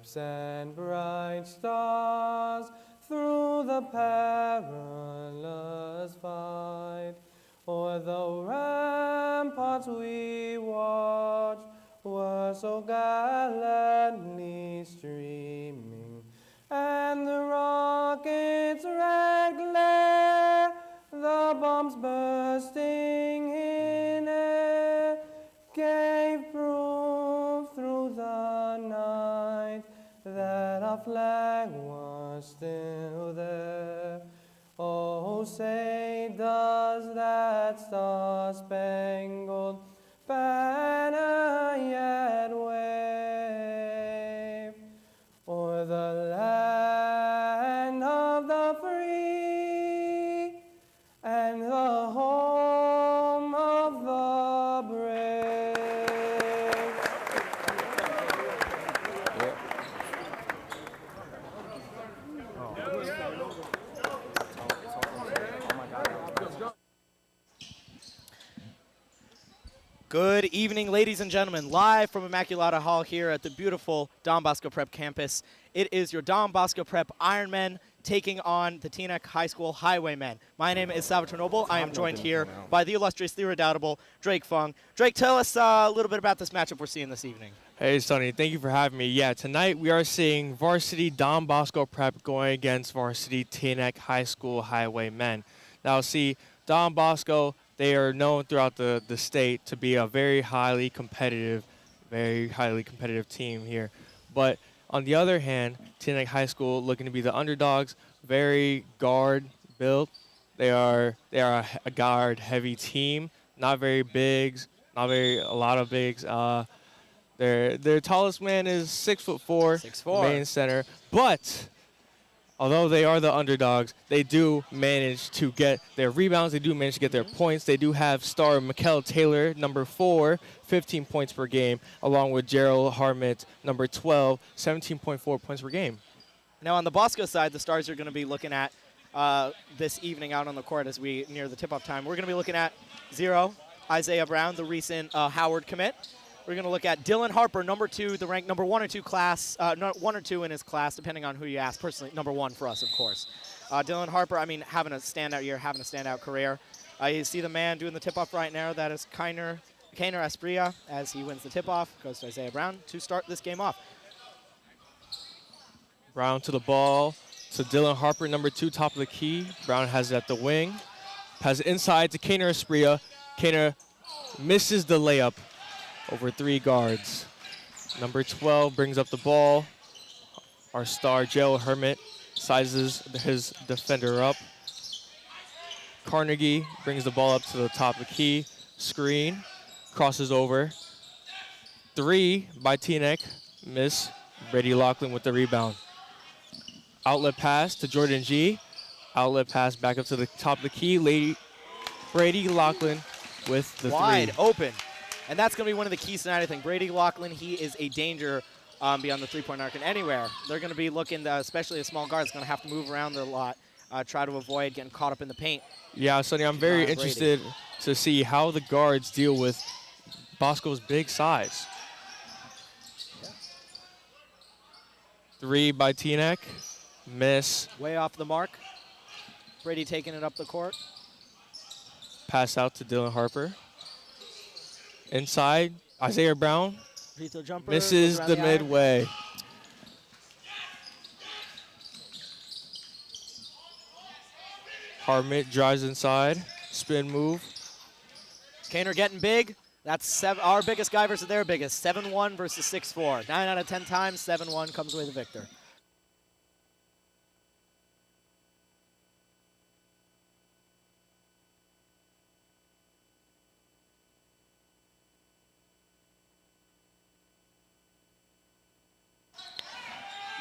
stripes and bright stars through the perilous fight. O'er the ramparts we watched were so gallantly streaming, and the rocket's red glare, the bombs bursting in air, gave proof through the night that our flag was still there. Oh, say does that star-spangled banner yet wave o'er the land of the free and the home of the brave? Good evening, ladies and gentlemen. Live from Immaculata Hall here at the beautiful Don Bosco Prep campus. It is your Don Bosco Prep Ironmen taking on the Teaneck High School Highwaymen. My name is Salvatore Noble. I am joined here by the illustrious, the redoubtable Drake Fung. Drake, tell us a little bit about this matchup we're seeing this evening. Hey, Sonny. Thank you for having me. Yeah, tonight we are seeing Varsity Don Bosco Prep going against Varsity Teaneck High School Highwaymen. Now, see, Don Bosco, they are known throughout the state to be a very highly competitive team here. But on the other hand, Teaneck High School looking to be the underdogs, very guard built. They are a guard heavy team, not very bigs, a lot of bigs. Their tallest man is 6'4", 6'4", main center. But although they are the underdogs, they do manage to get their rebounds. They do manage to get their points. They do have star Mikkel Taylor, number 4, 15 points per game, along with Gerald Harmit, number 12, 17.4 points per game. Now on the Bosco side, the stars are going to be looking at this evening out on the court as we near the tip-off time. We're going to be looking at 0, Isaiah Brown, the recent Howard commit. We're going to look at Dylan Harper, number 2, the ranked number 1 or 2 class, 1 or 2 in his class, depending on who you ask. Personally, number 1 for us, of course. Dylan Harper, I mean, having a standout year, having a standout career. You see the man doing the tip-off right now. That is Kainer Espria as he wins the tip-off. Goes to Isaiah Brown to start this game off. Brown to the ball to Dylan Harper, number 2, top of the key. Brown has it at the wing. Has it inside to Kainer Espria. Kainer misses the layup over 3 guards. Number 12 brings up the ball. Our star, Gerald Hermit, sizes his defender up. Carnegie brings the ball up to the top of the key. Screen, crosses over. 3 by Teaneck, miss. Brady Lachlan with the rebound. Outlet pass to Jordan G. Outlet pass back up to the top of the key. Brady Lachlan with the Wide 3. open. And that's going to be one of the keys tonight, I think. Brady Lachlan, he is a danger beyond the three-point arc and anywhere. They're going to be looking, especially a small guard, is going to have to move around a lot, try to avoid getting caught up in the paint. Yeah, Sonny, I'm very interested to see how the guards deal with Bosco's big size. 3 by Teaneck, miss. Way off the mark. Brady taking it up the court. Pass out to Dylan Harper. Inside, Isaiah Brown misses the midway. Harmit drives inside, spin move. Kainer getting big. That's our biggest guy versus their biggest. 7-1 versus 6-4. 9 out of 10 times, 7-1 comes away the victor.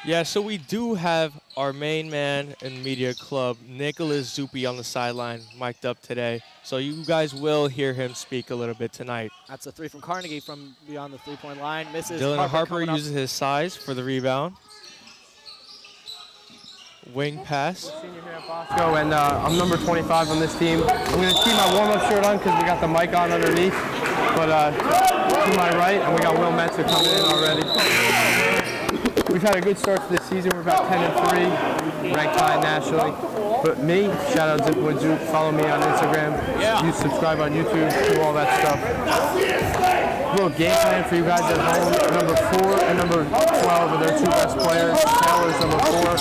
Yeah, so we do have our main man in media club, Nicholas Zuppi, on the sideline, mic'd up today. So you guys will hear him speak a little bit tonight. That's a 3 from Carnegie from beyond the three-point line. Misses. Dylan Harper uses his size for the rebound. Wing pass. Senior here at Bosco, and I'm number 25 on this team. I'm going to keep my warm-up shirt on because we got the mic on underneath. But to my right, and we got Will Metzer coming in already. we've had a good start to this season. We're about 10-3, ranked high nationally. But me, shout out Zipwood. Follow me on Instagram. Yeah. You subscribe on YouTube, do all that stuff. A little game plan for you guys at home. Number 4 and number 12 are their 2 best players. Taylor's number 4.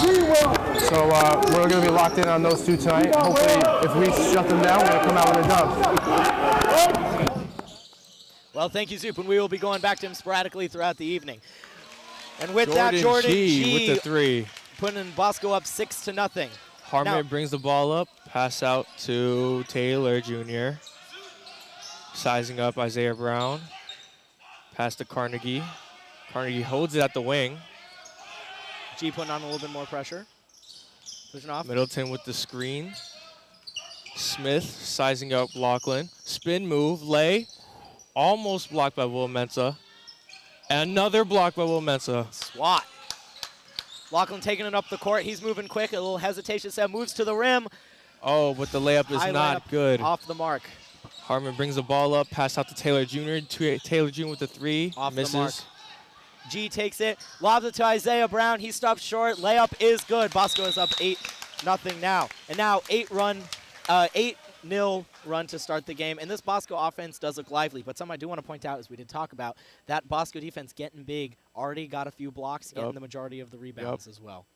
So we're going to be locked in on those 2 tonight. Hopefully, if we shut them down, we're going to come out with a dub. Well, thank you, Zoop, and we will be going back to him sporadically throughout the evening. And with Jordan that, Jordan G with the 3. putting Bosco up 6-0. Harmon Now, brings the ball up, pass out to Taylor Jr. Sizing up Isaiah Brown. Pass to Carnegie. Carnegie holds it at the wing. G putting on a little bit more pressure. Pushing off. Middleton with the screen. Smith sizing up Lachlan. Spin move, lay. Almost blocked by Will Mensah. Another block by Will Mensah. Swat. Lachlan taking it up the court. He's moving quick. A little hesitation set. Moves to the rim. Oh, but the layup is High not layup good. Off the mark. Harmon brings the ball up. Pass out to Taylor Jr. Taylor Jr. with the 3. Off misses. the mark. G takes it. Lobs it to Isaiah Brown. He stops short. Layup is good. Bosco is up 8-0 now. And now 8-0 run to start the game. And this Bosco offense does look lively. But something I do want to point out, as we did talk about, that Bosco defense getting big, already got a few blocks, getting the majority of the rebounds as well.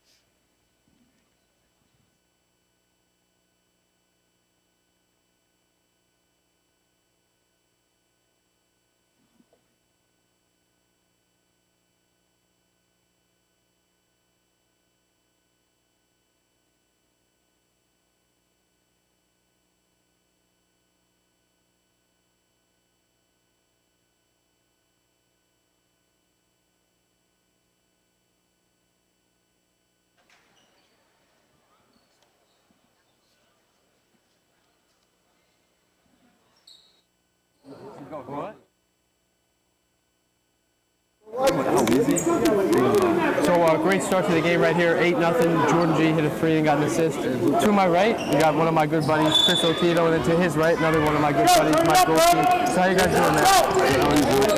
So great start to the game right here, 8-0. Jordan G hit a 3 and got an assist. To my right, we got one of my good buddies, Chris Otito, and then to his right, another one of my good buddies, Mike Goldstein. So how you guys doing, man?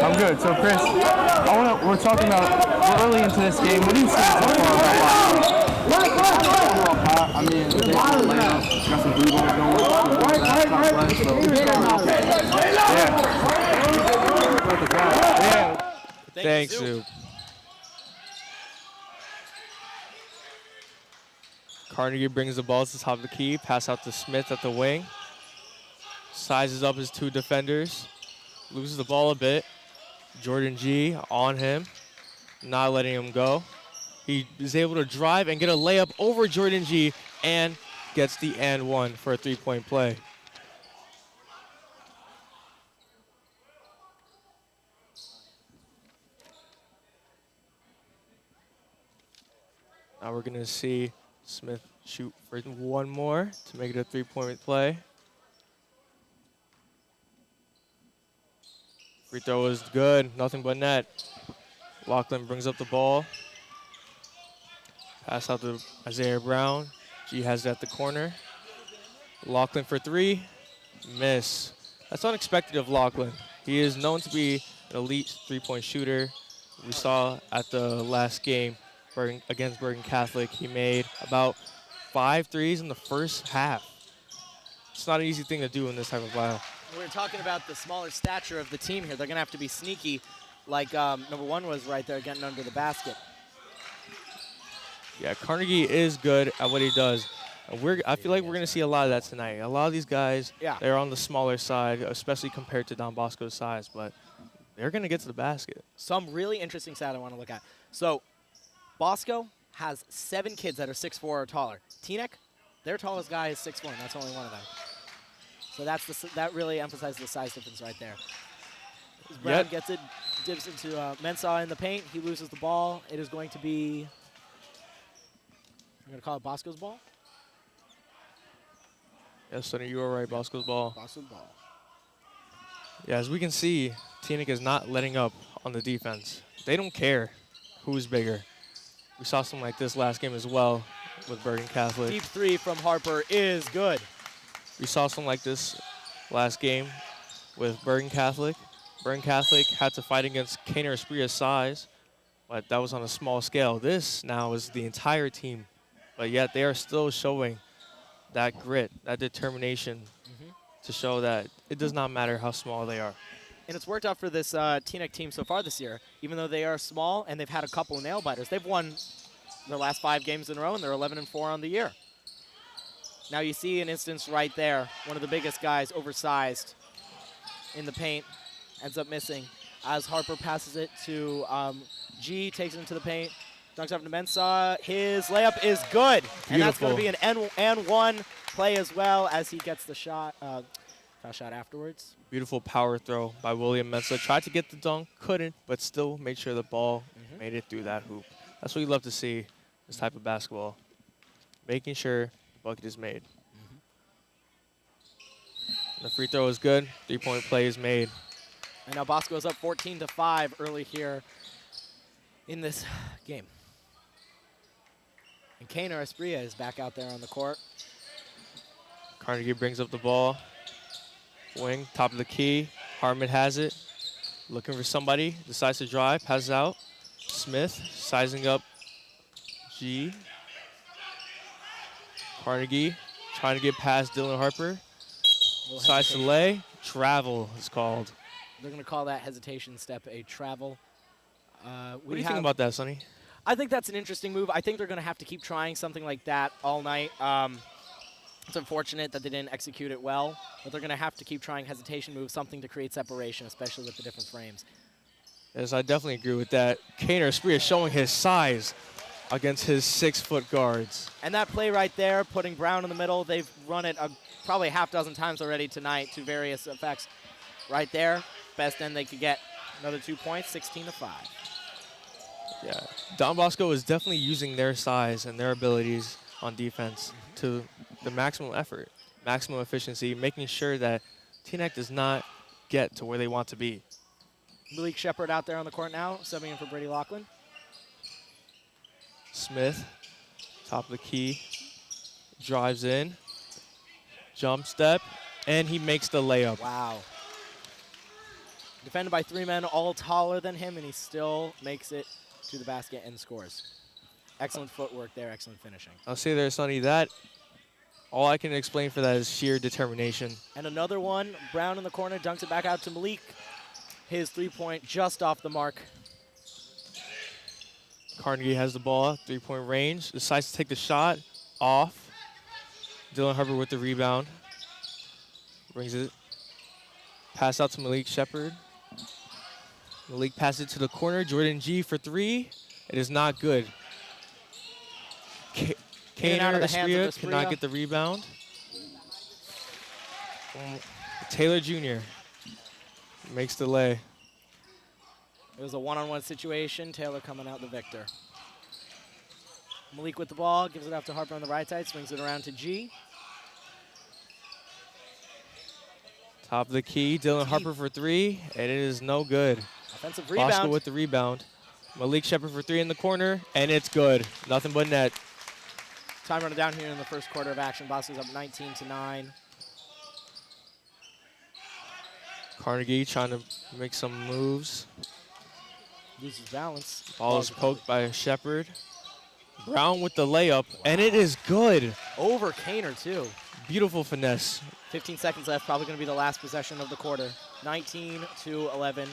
I'm good. So Chris, we're talking about, we're early into this game. What do you see so far about Bosco? I mean, they got some blue balls going. Yeah. Thanks, Zoop. Carnegie brings the ball to the top of the key. Pass out to Smith at the wing. Sizes up his 2 defenders. Loses the ball a bit. Jordan G on him. Not letting him go. He is able to drive and get a layup over Jordan G and gets the and 1 for a 3-point play. Now we're going to see Smith shoot for 1 more to make it a 3-point play. Free throw is good, nothing but net. Lachlan brings up the ball. Pass out to Isaiah Brown. G has it at the corner. Lachlan for 3, miss. That's unexpected of Lachlan. He is known to be an elite 3-point shooter. We saw at the last game against Bergen Catholic, he made about 5 threes in the first half. It's not an easy thing to do in this type of battle. We're talking about the smaller stature of the team here. They're going to have to be sneaky like number 1 was right there getting under the basket. Yeah, Carnegie is good at what he does. I feel like we're going to see a lot of that tonight. A lot of these guys, they're on the smaller side, especially compared to Don Bosco's size, but they're going to get to the basket. Some really interesting stat I want to look at. So Bosco has 7 kids that are 6'4" or taller. Teaneck, their tallest guy is 6'1". That's only one of them. So that really emphasizes the size difference right there. As Brown gets it, dips into Mensah in the paint. He loses the ball. It is going to be, I'm going to call it Bosco's ball. Yes, Sonny, you are right. Bosco's ball. Bosco's ball. Yeah, as we can see, Teaneck is not letting up on the defense. They don't care who's bigger. We saw something like this last game as well with Bergen Catholic. Deep 3 from Harper is good. We saw something like this last game with Bergen Catholic. Bergen Catholic had to fight against Kaner Espria's size. but that was on a small scale. This now is the entire team, but yet they are still showing that grit, that determination to show that it does not matter how small they are. And it's worked out for this Teaneck team so far this year. Even though they are small and they've had a couple of nail biters, they've won their last 5 games in a row, and they're 11-4 on the year. Now you see an instance right there. One of the biggest guys, oversized in the paint, ends up missing. As Harper passes it to G, takes it into the paint, dunks off to Mensah. His layup is good. Beautiful. And that's going to be an N1 play as well as he gets the shot, foul shot afterwards. Beautiful power throw by William Mensah. Tried to get the dunk, couldn't, but still made sure the ball made it through that hoop. That's what you love to see, this type of basketball. Making sure the bucket is made. The free throw is good. 3-point play is made. And now Bosco is up 14-5 early here in this game. And Kaner Espria is back out there on the court. Carnegie brings up the ball. Wing, top of the key. Harmon has it. Looking for somebody. Decides to drive. Passes out. Smith sizing up G. Carnegie trying to get past Dylan Harper. Decides to lay. Travel is called. They're going to call that hesitation step a travel. What do you think about that, Sonny? I think that's an interesting move. I think they're going to have to keep trying something like that all night. It's unfortunate that they didn't execute it well, but they're going to have to keep trying hesitation moves, something to create separation, especially with the different frames. Yes, I definitely agree with that. Kaner Espria showing his size against his 6-foot guards. And that play right there, putting Brown in the middle, they've run it probably half dozen times already tonight to various effects. Right there, best end they could get. Another 2 points, 16-5. Yeah, Don Bosco is definitely using their size and their abilities on defense to the maximum effort, maximum efficiency, making sure that Teaneck does not get to where they want to be. Malik Shepard out there on the court now, subbing in for Brady Laughlin. Smith, top of the key, drives in, jump step, and he makes the layup. Wow. Defended by 3 men, all taller than him, and he still makes it to the basket and scores. Excellent footwork there, excellent finishing. I'll say there, Sonny, that all I can explain for that is sheer determination. And another one, Brown in the corner, dunks it back out to Malik. His 3-point just off the mark. Carnegie has the ball, 3-point range, decides to take the shot, off. Dylan Harper with the rebound. Brings it, pass out to Malik Shepard. Malik passes it to the corner, Jordan G for 3. It is not good. Kaner Espria cannot get the rebound. Taylor Jr. makes the lay. It was a one-on-one situation. Taylor coming out the victor. Malik with the ball, gives it off to Harper on the right side, swings it around to G. Top of the key, Dylan Harper for 3, and it is no good. Offensive rebound. Bosco with the rebound. Malik Shepard for 3 in the corner, and it's good. Nothing but net. Time running down here in the first quarter of action. Bosco's up 19-9. Carnegie trying to make some moves. Loses balance. Ball is poked by Shepard. Brown with the layup, and it is good. Over Kaner, too. Beautiful finesse. 15 seconds left, probably going to be the last possession of the quarter. 19-11.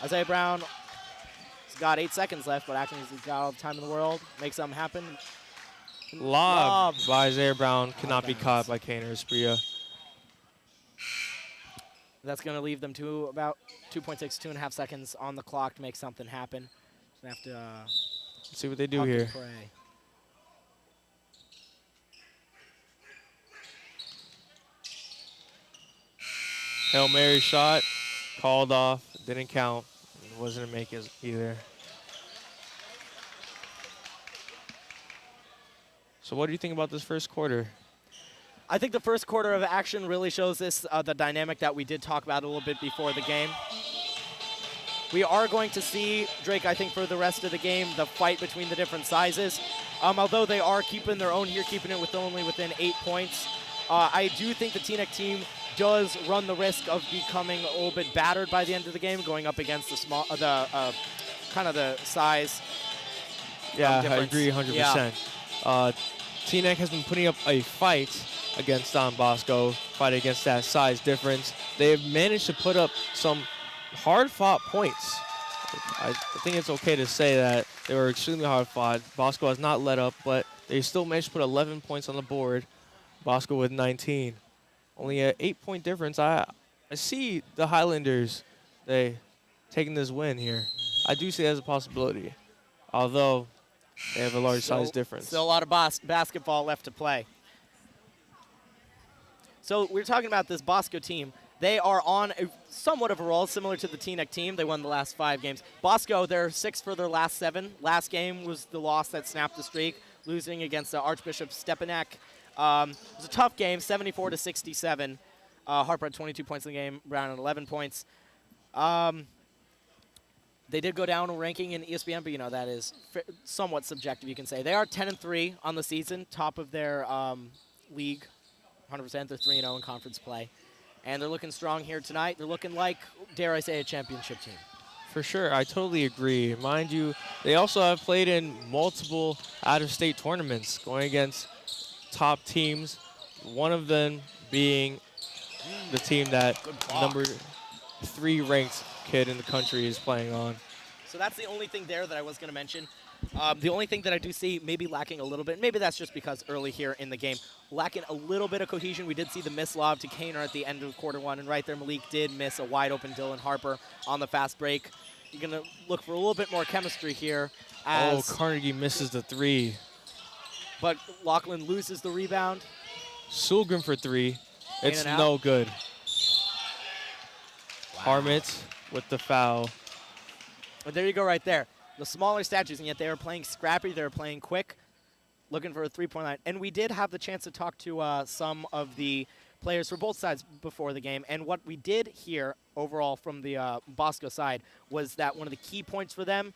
Isaiah Brown has got 8 seconds left, but actually he's got all the time in the world. Make something happen. Lob by Isaiah Brown cannot be caught by Kaner Espria. That's going to leave them to about 2.6, 2.5 seconds on the clock to make something happen. They have to Let's see what they do hunt and here. pray. Hail Mary shot, called off, didn't count. Wasn't a make it either. So what do you think about this first quarter? I think the first quarter of action really shows this, the dynamic that we did talk about a little bit before the game. We are going to see, Drake, I think for the rest of the game, the fight between the different sizes. Although they are keeping their own here, keeping it only within 8 points. I do think the Teaneck team does run the risk of becoming a little bit battered by the end of the game, going up against the kind of the size. Yeah, I difference. agree 100%. Yeah. Teaneck has been putting up a fight against Don Bosco, fight against that size difference. They have managed to put up some hard-fought points. I think it's okay to say that they were extremely hard-fought. Bosco has not let up, but they still managed to put 11 points on the board. Bosco with 19. Only an 8-point difference. I see the Highlanders, they taking this win here. I do see it as a possibility, although they have a large size difference. Still a lot of basketball left to play. So we're talking about this Bosco team. They are on somewhat of a roll, similar to the Teaneck team. They won the last 5 games. Bosco, they're 6 for their last 7. Last game was the loss that snapped the streak, losing against Archbishop Teaneck. It was a tough game, 74-67. Harper had 22 points in the game, Brown had 11 points. They did go down in ranking in ESPN, but that is somewhat subjective, you can say. They are 10-3 on the season, top of their league, 100%. They're 3-0 in conference play. And they're looking strong here tonight. They're looking like, dare I say, a championship team. For sure, I totally agree. Mind you, they also have played in multiple out-of-state tournaments, going against top teams, one of them being the team that number 3 ranked kid in the country is playing on. So that's the only thing there that I was going to mention. The only thing that I do see maybe lacking a little bit, maybe that's just because early here in the game, lacking a little bit of cohesion. We did see the miss lob to Kaner at the end of quarter 1, and right there Malik did miss a wide open Dylan Harper on the fast break. You're going to look for a little bit more chemistry here. Carnegie misses the 3. But Lachlan loses the rebound. Sulgrim for 3. It's no good. Wow. Harmit with the foul. But there you go right there. The smaller statues, and yet they were playing scrappy. They were playing quick, looking for a 3-point line. And we did have the chance to talk to some of the players for both sides before the game. And what we did hear overall from the Bosco side was that one of the key points for them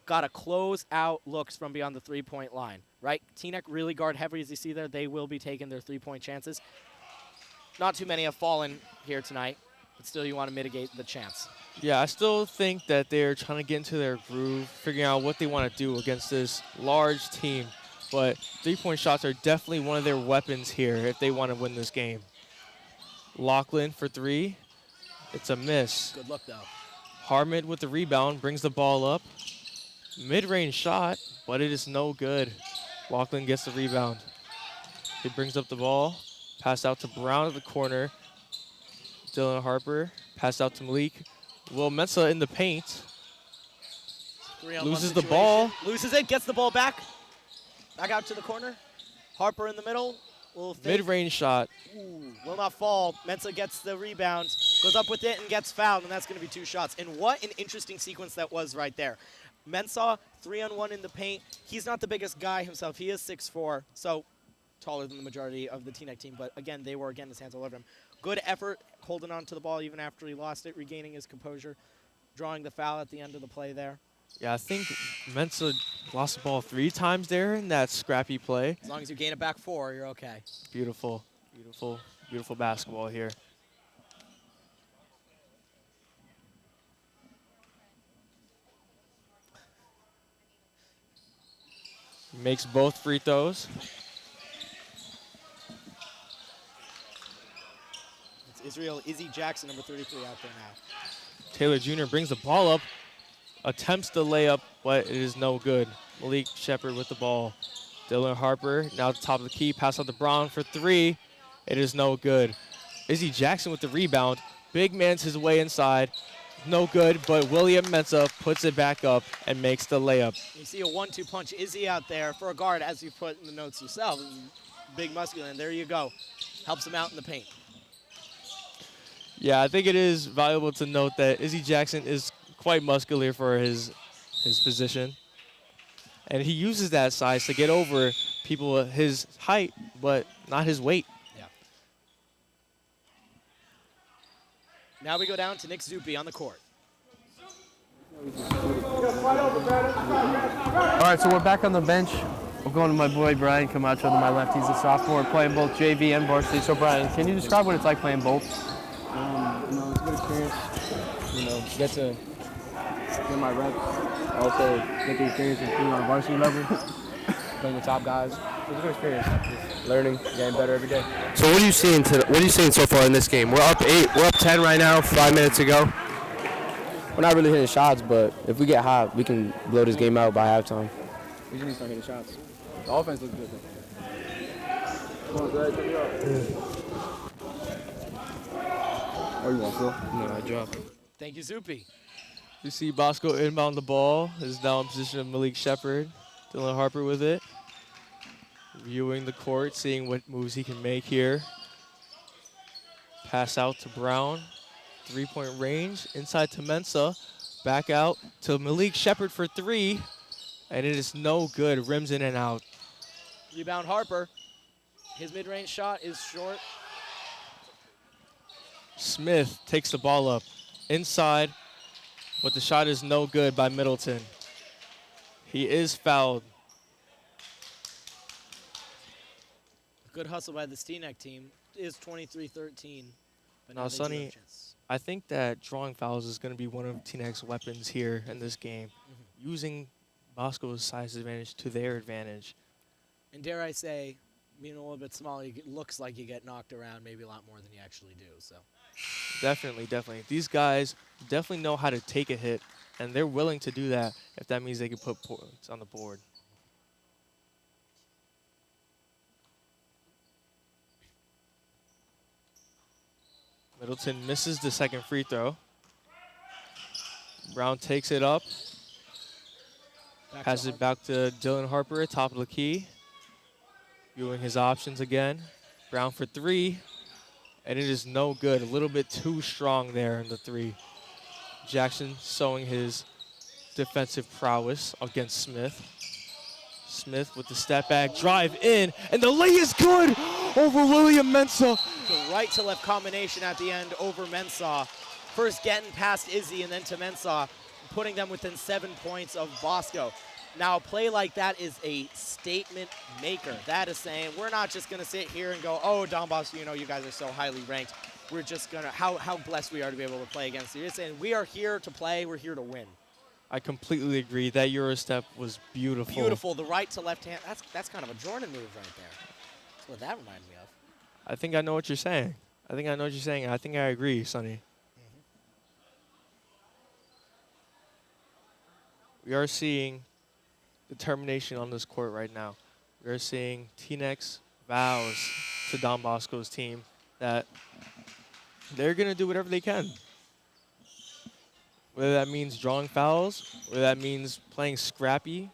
got to close out looks from beyond the 3-point line, right? Teaneck really guard heavy, as you see there. They will be taking their 3-point chances. Not too many have fallen here tonight, but still you want to mitigate the chance. Yeah, I still think that they're trying to get into their groove, figuring out what they want to do against this large team. But 3-point shots are definitely one of their weapons here if they want to win this game. Lachlan for 3. It's a miss. Good look, though. Harmit with the rebound, brings the ball up. Mid-range shot, but it is no good. Lachlan gets the rebound. He brings up the ball. Pass out to Brown at the corner. Dylan Harper, pass out to Malik. Will Mensah in the paint. Loses the ball. Loses it, gets the ball back. Back out to the corner. Harper in the middle. Mid-range shot. Ooh, will not fall. Mensah gets the rebound, goes up with it and gets fouled, and that's going to be 2 shots. And what an interesting sequence that was right there. Mensah, 3-on-1 in the paint. He's not the biggest guy himself. He is 6'4", so taller than the majority of the Teaneck team. But again, they were, his hands all over him. Good effort holding on to the ball even after he lost it, regaining his composure, drawing the foul at the end of the play there. Yeah, I think Mensah lost the ball 3 times there in that scrappy play. As long as you gain it back 4, you're okay. Beautiful, beautiful, beautiful basketball here. Makes both free throws. It's Israel Izzy Jackson, number 33, out there now. Taylor Jr. brings the ball up, attempts the layup, but it is no good. Malik Shepard with the ball. Dylan Harper now at the top of the key, pass out to Brown for 3. It is no good. Izzy Jackson with the rebound. Big man's his way inside. No good, but William Mensah puts it back up and makes the layup. You see a 1-2 punch. Izzy out there for a guard, as you put in the notes yourself. Big muscular, and there you go. Helps him out in the paint. Yeah, I think it is valuable to note that Izzy Jackson is quite muscular for his position. And he uses that size to get over people his height, but not his weight. Yeah. Now we go down to Nick Zuppi on the court. All right, so we're back on the bench. We're going to my boy Brian Camacho to my left. He's a sophomore, playing both JV and varsity. So Brian, can you describe what it's like playing both? It's a good experience. Get to get my reps Also, get the experience of being on a varsity level, playing with top guys. It was a good experience. Just learning, getting better every day. So what are you seeing so far in this game? We're up 8. We're up 10 right now. 5 minutes to go. We're not really hitting shots, but if we get hot, we can blow this game out by halftime. We just need to start hitting shots. The offense looks good, though. Come on, Greg, take me out. Oh, you want Phil? No, I dropped. Thank you, Zupi. You see Bosco inbound the ball. Is now in position of Malik Shepard. Dylan Harper with it. Viewing the court, seeing what moves he can make here. Pass out to Brown. 3-point range. Inside to Mensah. Back out to Malik Shepard for 3. And it is no good. Rims in and out. Rebound Harper. His mid-range shot is short. Smith takes the ball up. Inside. But the shot is no good by Middleton. He is fouled. Good hustle by the Teaneck team. It is 23-13. But Now, they do have a Sonny, chance. I think that drawing fouls is going to be one of Teaneck's weapons here in this game. Using Bosco's size advantage to their advantage. And dare I say, being a little bit smaller, it looks like you get knocked around maybe a lot more than you actually do. So Definitely, definitely. These guys definitely know how to take a hit, and they're willing to do that if that means they can put points on the board. Middleton misses the second free throw. Brown takes it up. Has it back to Dylan Harper at top of the key. Viewing his options again. Brown for 3. And it is no good. A little bit too strong there in the 3. Jackson showing his defensive prowess against Smith. Smith with the step back, drive in, and the lay is good over William Mensah. the right to left combination at the end over Mensah. First getting past Izzy and then to Mensah, putting them within 7 points of Bosco. Now, a play like that is a statement maker. That is saying, we're not just going to sit here and go, oh, Don Bosco, you know, you guys are so highly ranked. We're just going to, how blessed we are to be able to play against you. You're saying, we are here to play, we're here to win. I completely agree. That Euro step was beautiful. Beautiful. The right to left hand, that's kind of a Jordan move right there. That's what that reminded me of. I think I know what you're saying. I think I know what you're saying. I think I agree, Sonny. We are seeing determination on this court right now. We are seeing Teaneck's vows to Don Bosco's team that they're going to do whatever they can. Whether that means drawing fouls, whether that means playing scrappy.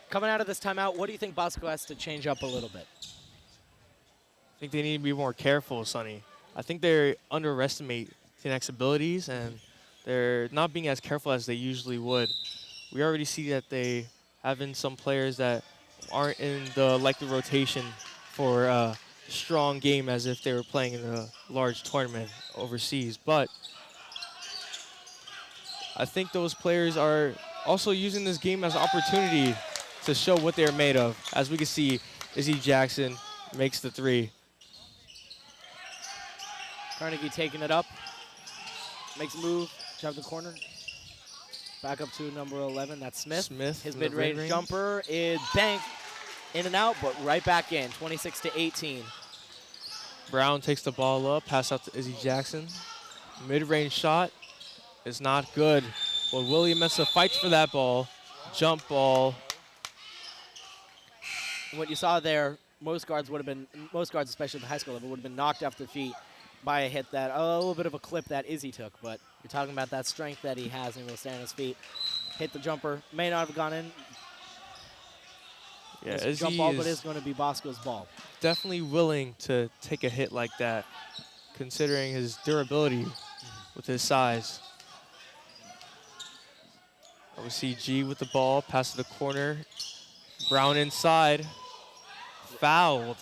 Coming out of this timeout, what do you think Bosco has to change up a little bit? I think they need to be more careful, Sonny. I think they underestimate Teaneck's abilities, and they're not being as careful as they usually would. We already see that they have in some players that aren't in the likely rotation for a strong game as if they were playing in a large tournament overseas. But I think those players are also using this game as an opportunity to show what they're made of. As we can see, Izzy Jackson makes the 3. Carnegie taking it up. Makes a move. Drive the corner. Back up to number 11. That's Smith. Smith. His mid-range jumper is banked in and out, but right back in. 26-18. Brown takes the ball up. Pass out to Izzy Jackson. Mid-range shot is not good. Well, William Mensah fights for that ball. Jump ball. And what you saw there, most guards, especially at the high school level, would have been knocked off their feet by a hit that, a little bit of a clip that Izzy took, but you're talking about that strength that he has and he'll stand on his feet. Hit the jumper, may not have gone in. Yeah, It's Izzy jump ball, is but it's going to be Bosco's ball. definitely willing to take a hit like that, considering his durability with his size. We see G with the ball, pass to the corner. Brown inside, fouled.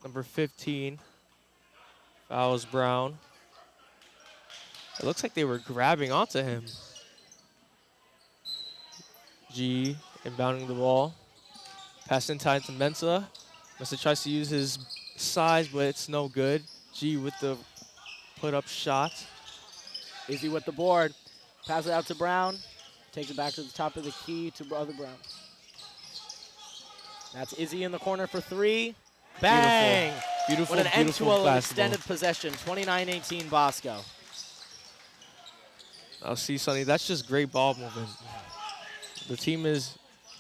Number 15 fouls Brown. It looks like they were grabbing onto him. G inbounding the ball. Pass inside to Mensa. Mensa tries to use his size, but it's no good. G with the put-up shot. Izzy with the board. Pass it out to Brown. Takes it back to the top of the key to Brother Brown. That's Izzy in the corner for three. Bang! Beautiful, What an end to beautiful an basketball. extended possession. 29-18 Bosco. I'll see, Sonny, that's just great ball movement. The team is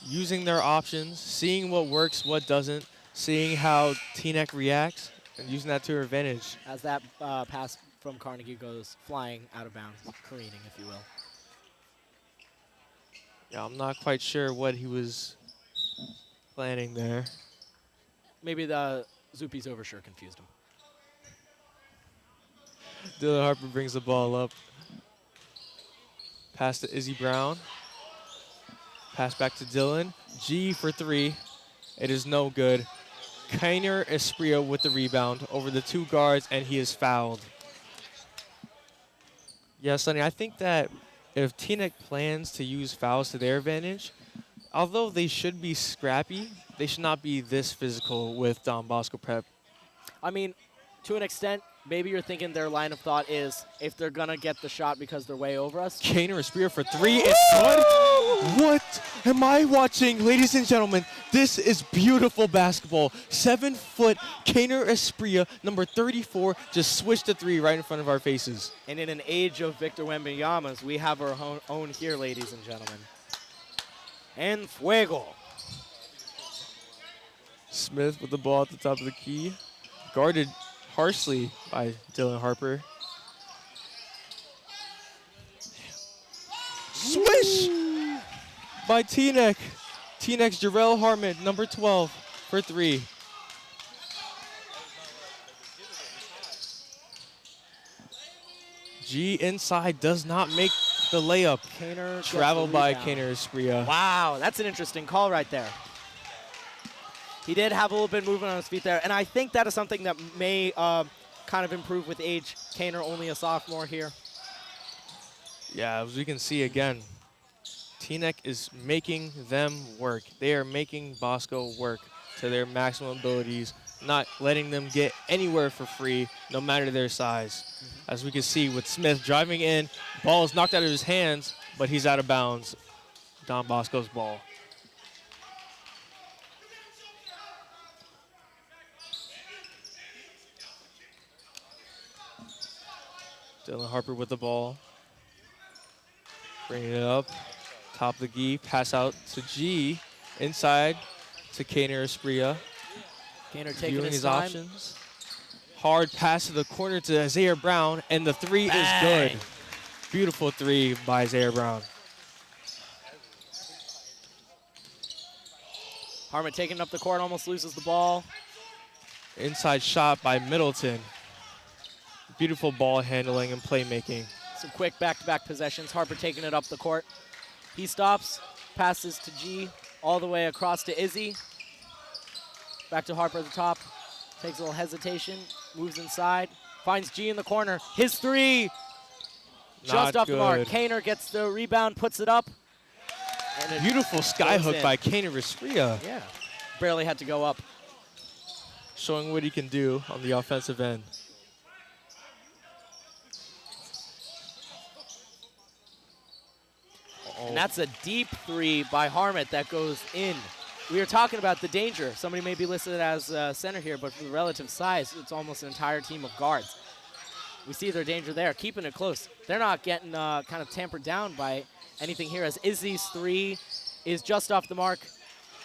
using their options, seeing what works, what doesn't, seeing how Teaneck reacts, and using that to her advantage. As that pass from Carnegie goes flying out of bounds, careening, if you will. Yeah, I'm not quite sure what he was planning there. Maybe the Zupi's overshirt confused him. Dylan Harper brings the ball up. Pass to Izzy Brown. Pass back to Dylan. G for three. It is no good. Kainer Espria with the rebound over the two guards, and he is fouled. Yeah, Sonny, I think that if Teaneck plans to use fouls to their advantage, although they should be scrappy, they should not be this physical with Don Bosco Prep. I mean, to an extent, maybe you're thinking their line of thought is if they're going to get the shot because they're way over us. Kainer Espria for three. It's good. What am I watching? Ladies and gentlemen, this is beautiful basketball. 7-foot Kainer Espria, number 34, just switched to three right in front of our faces. And in an age of Victor Wembanyama's, we have our own here, ladies and gentlemen. En fuego. Smith with the ball at the top of the key. Guarded harshly by Dylan Harper. Swish by Teaneck. Teaneck's Jarrell Harmon, number 12, for three. G inside does not make the layup. Kainer Traveled by Kainer Espria. Wow, that's an interesting call right there. He did have a little bit of movement on his feet there, and I think that is something that may kind of improve with age. Kainer only a sophomore here. Yeah, as we can see again, Teaneck is making them work. They are making Bosco work to their maximum abilities, not letting them get anywhere for free, no matter their size. As we can see with Smith driving in, ball is knocked out of his hands, but he's out of bounds. Don Bosco's ball. Dylan Harper with the ball. Bringing it up. Top of the key. Pass out to G. Inside to Kainer Espria. Kainer taking Viewing his his time. options. Hard pass to the corner to Isaiah Brown, and the three is good. Beautiful three by Isaiah Brown. Harmon taking up the court, almost loses the ball. Inside shot by Middleton. Beautiful ball handling and playmaking. Some quick back-to-back possessions. Harper taking it up the court. He stops, passes to G, all the way across to Izzy. Back to Harper at the top. Takes a little hesitation, moves inside, finds G in the corner. His three, just off the mark. Kainer gets the rebound, puts it up. And it Beautiful skyhook in. by Kainer Espria. Yeah, barely had to go up. Showing what he can do on the offensive end. And that's a deep three by Harmon that goes in. We were talking about the danger. Somebody may be listed as center here, but for the relative size, it's almost an entire team of guards. We see their danger there, keeping it close. They're not getting kind of tampered down by anything here, as Izzy's three is just off the mark.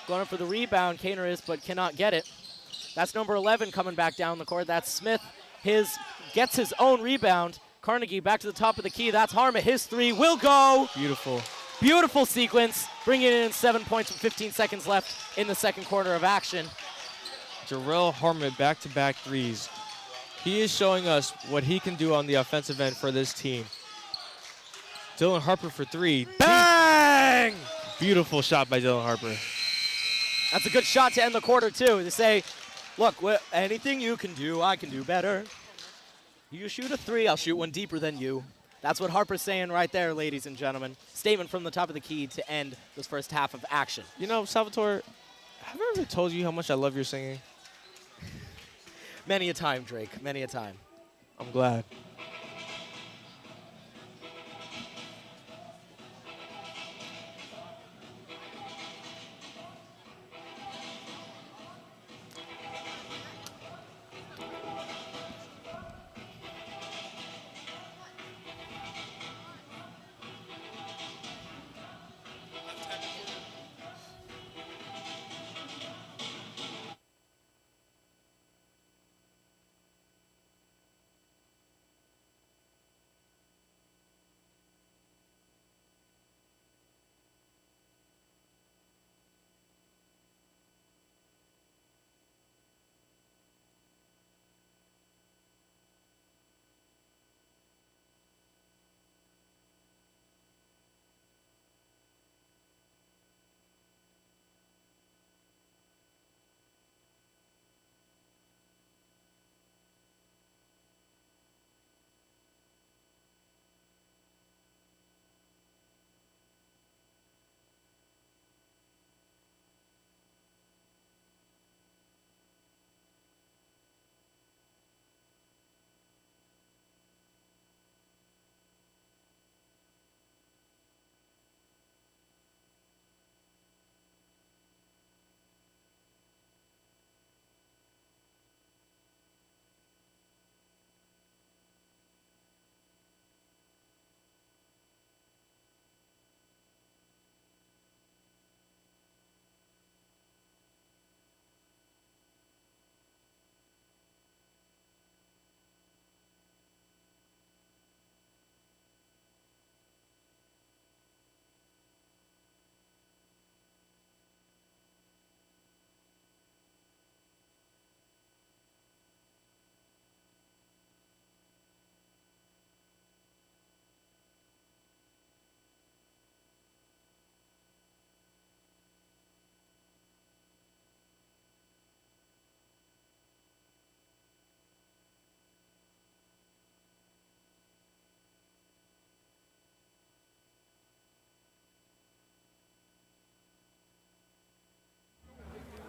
Going up for the rebound, Kainer is, but cannot get it. That's number 11 coming back down the court. That's Smith. Gets his own rebound. Carnegie back to the top of the key. That's Harmon. His three will go. Beautiful. Beautiful sequence, bringing in 7 points with 15 seconds left in the second quarter of action. Jarrell Harmon back-to-back threes. He is showing us what he can do on the offensive end for this team. Dylan Harper for three. Bang! Beautiful shot by Dylan Harper. That's a good shot to end the quarter, too. They say, look, anything you can do, I can do better. You shoot a three, I'll shoot one deeper than you. That's what Harper's saying right there, ladies and gentlemen. Statement from the top of the key to end this first half of action. You know, Salvatore, Have I ever told you how much I love your singing? Many a time, Drake. Many a time. I'm glad.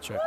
Check.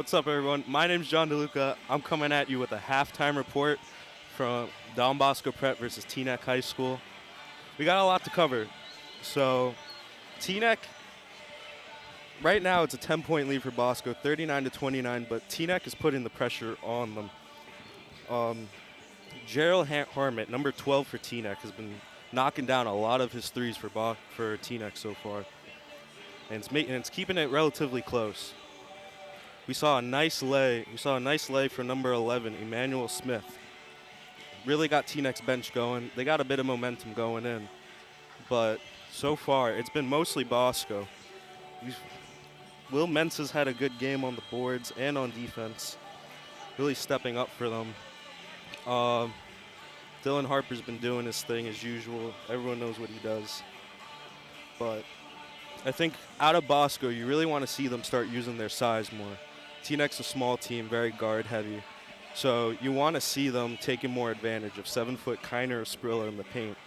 What's up, everyone? My name's John DeLuca. I'm coming at you with a halftime report from Don Bosco Prep versus Teaneck High School. We got a lot to cover. So, Teaneck, right now it's a 10-point lead for Bosco, 39-29, but Teaneck is putting the pressure on them. Gerald Harmit, number 12 for Teaneck, has been knocking down a lot of his threes for Teaneck so far. And it's keeping it relatively close. We saw a nice lay. We saw a nice lay for number 11, Emmanuel Smith. Really got Teaneck's bench going. They got a bit of momentum going in. But so far, it's been mostly Bosco. Will Mentz has had a good game on the boards and on defense. Really stepping up for them. Dylan Harper's been doing his thing as usual. Everyone knows what he does. But I think out of Bosco, you really want to see them start using their size more. Teaneck's a small team, very guard heavy. So you want to see them taking more advantage of 7-foot Kiner or Sprilla in the paint.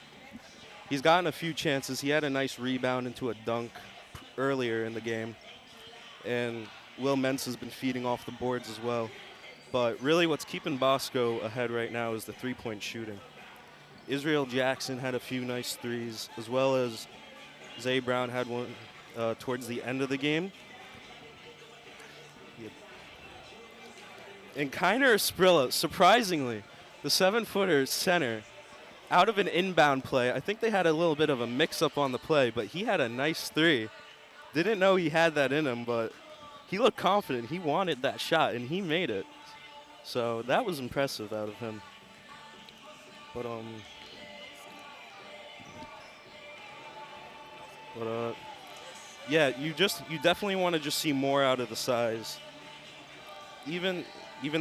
He's gotten a few chances. He had a nice rebound into a dunk earlier in the game. And Will Mentz has been feeding off the boards as well. But really what's keeping Bosco ahead right now is the three-point shooting. Israel Jackson had a few nice threes, as well as Zay Brown had one towards the end of the game. And Kiner Sprilla, surprisingly, the 7-footer center, out of an inbound play, I think they had a little bit of a mix-up on the play, but he had a nice three. Didn't know he had that in him, but he looked confident. He wanted that shot, and he made it. So that was impressive out of him. But yeah, you definitely want to just see more out of the size. Even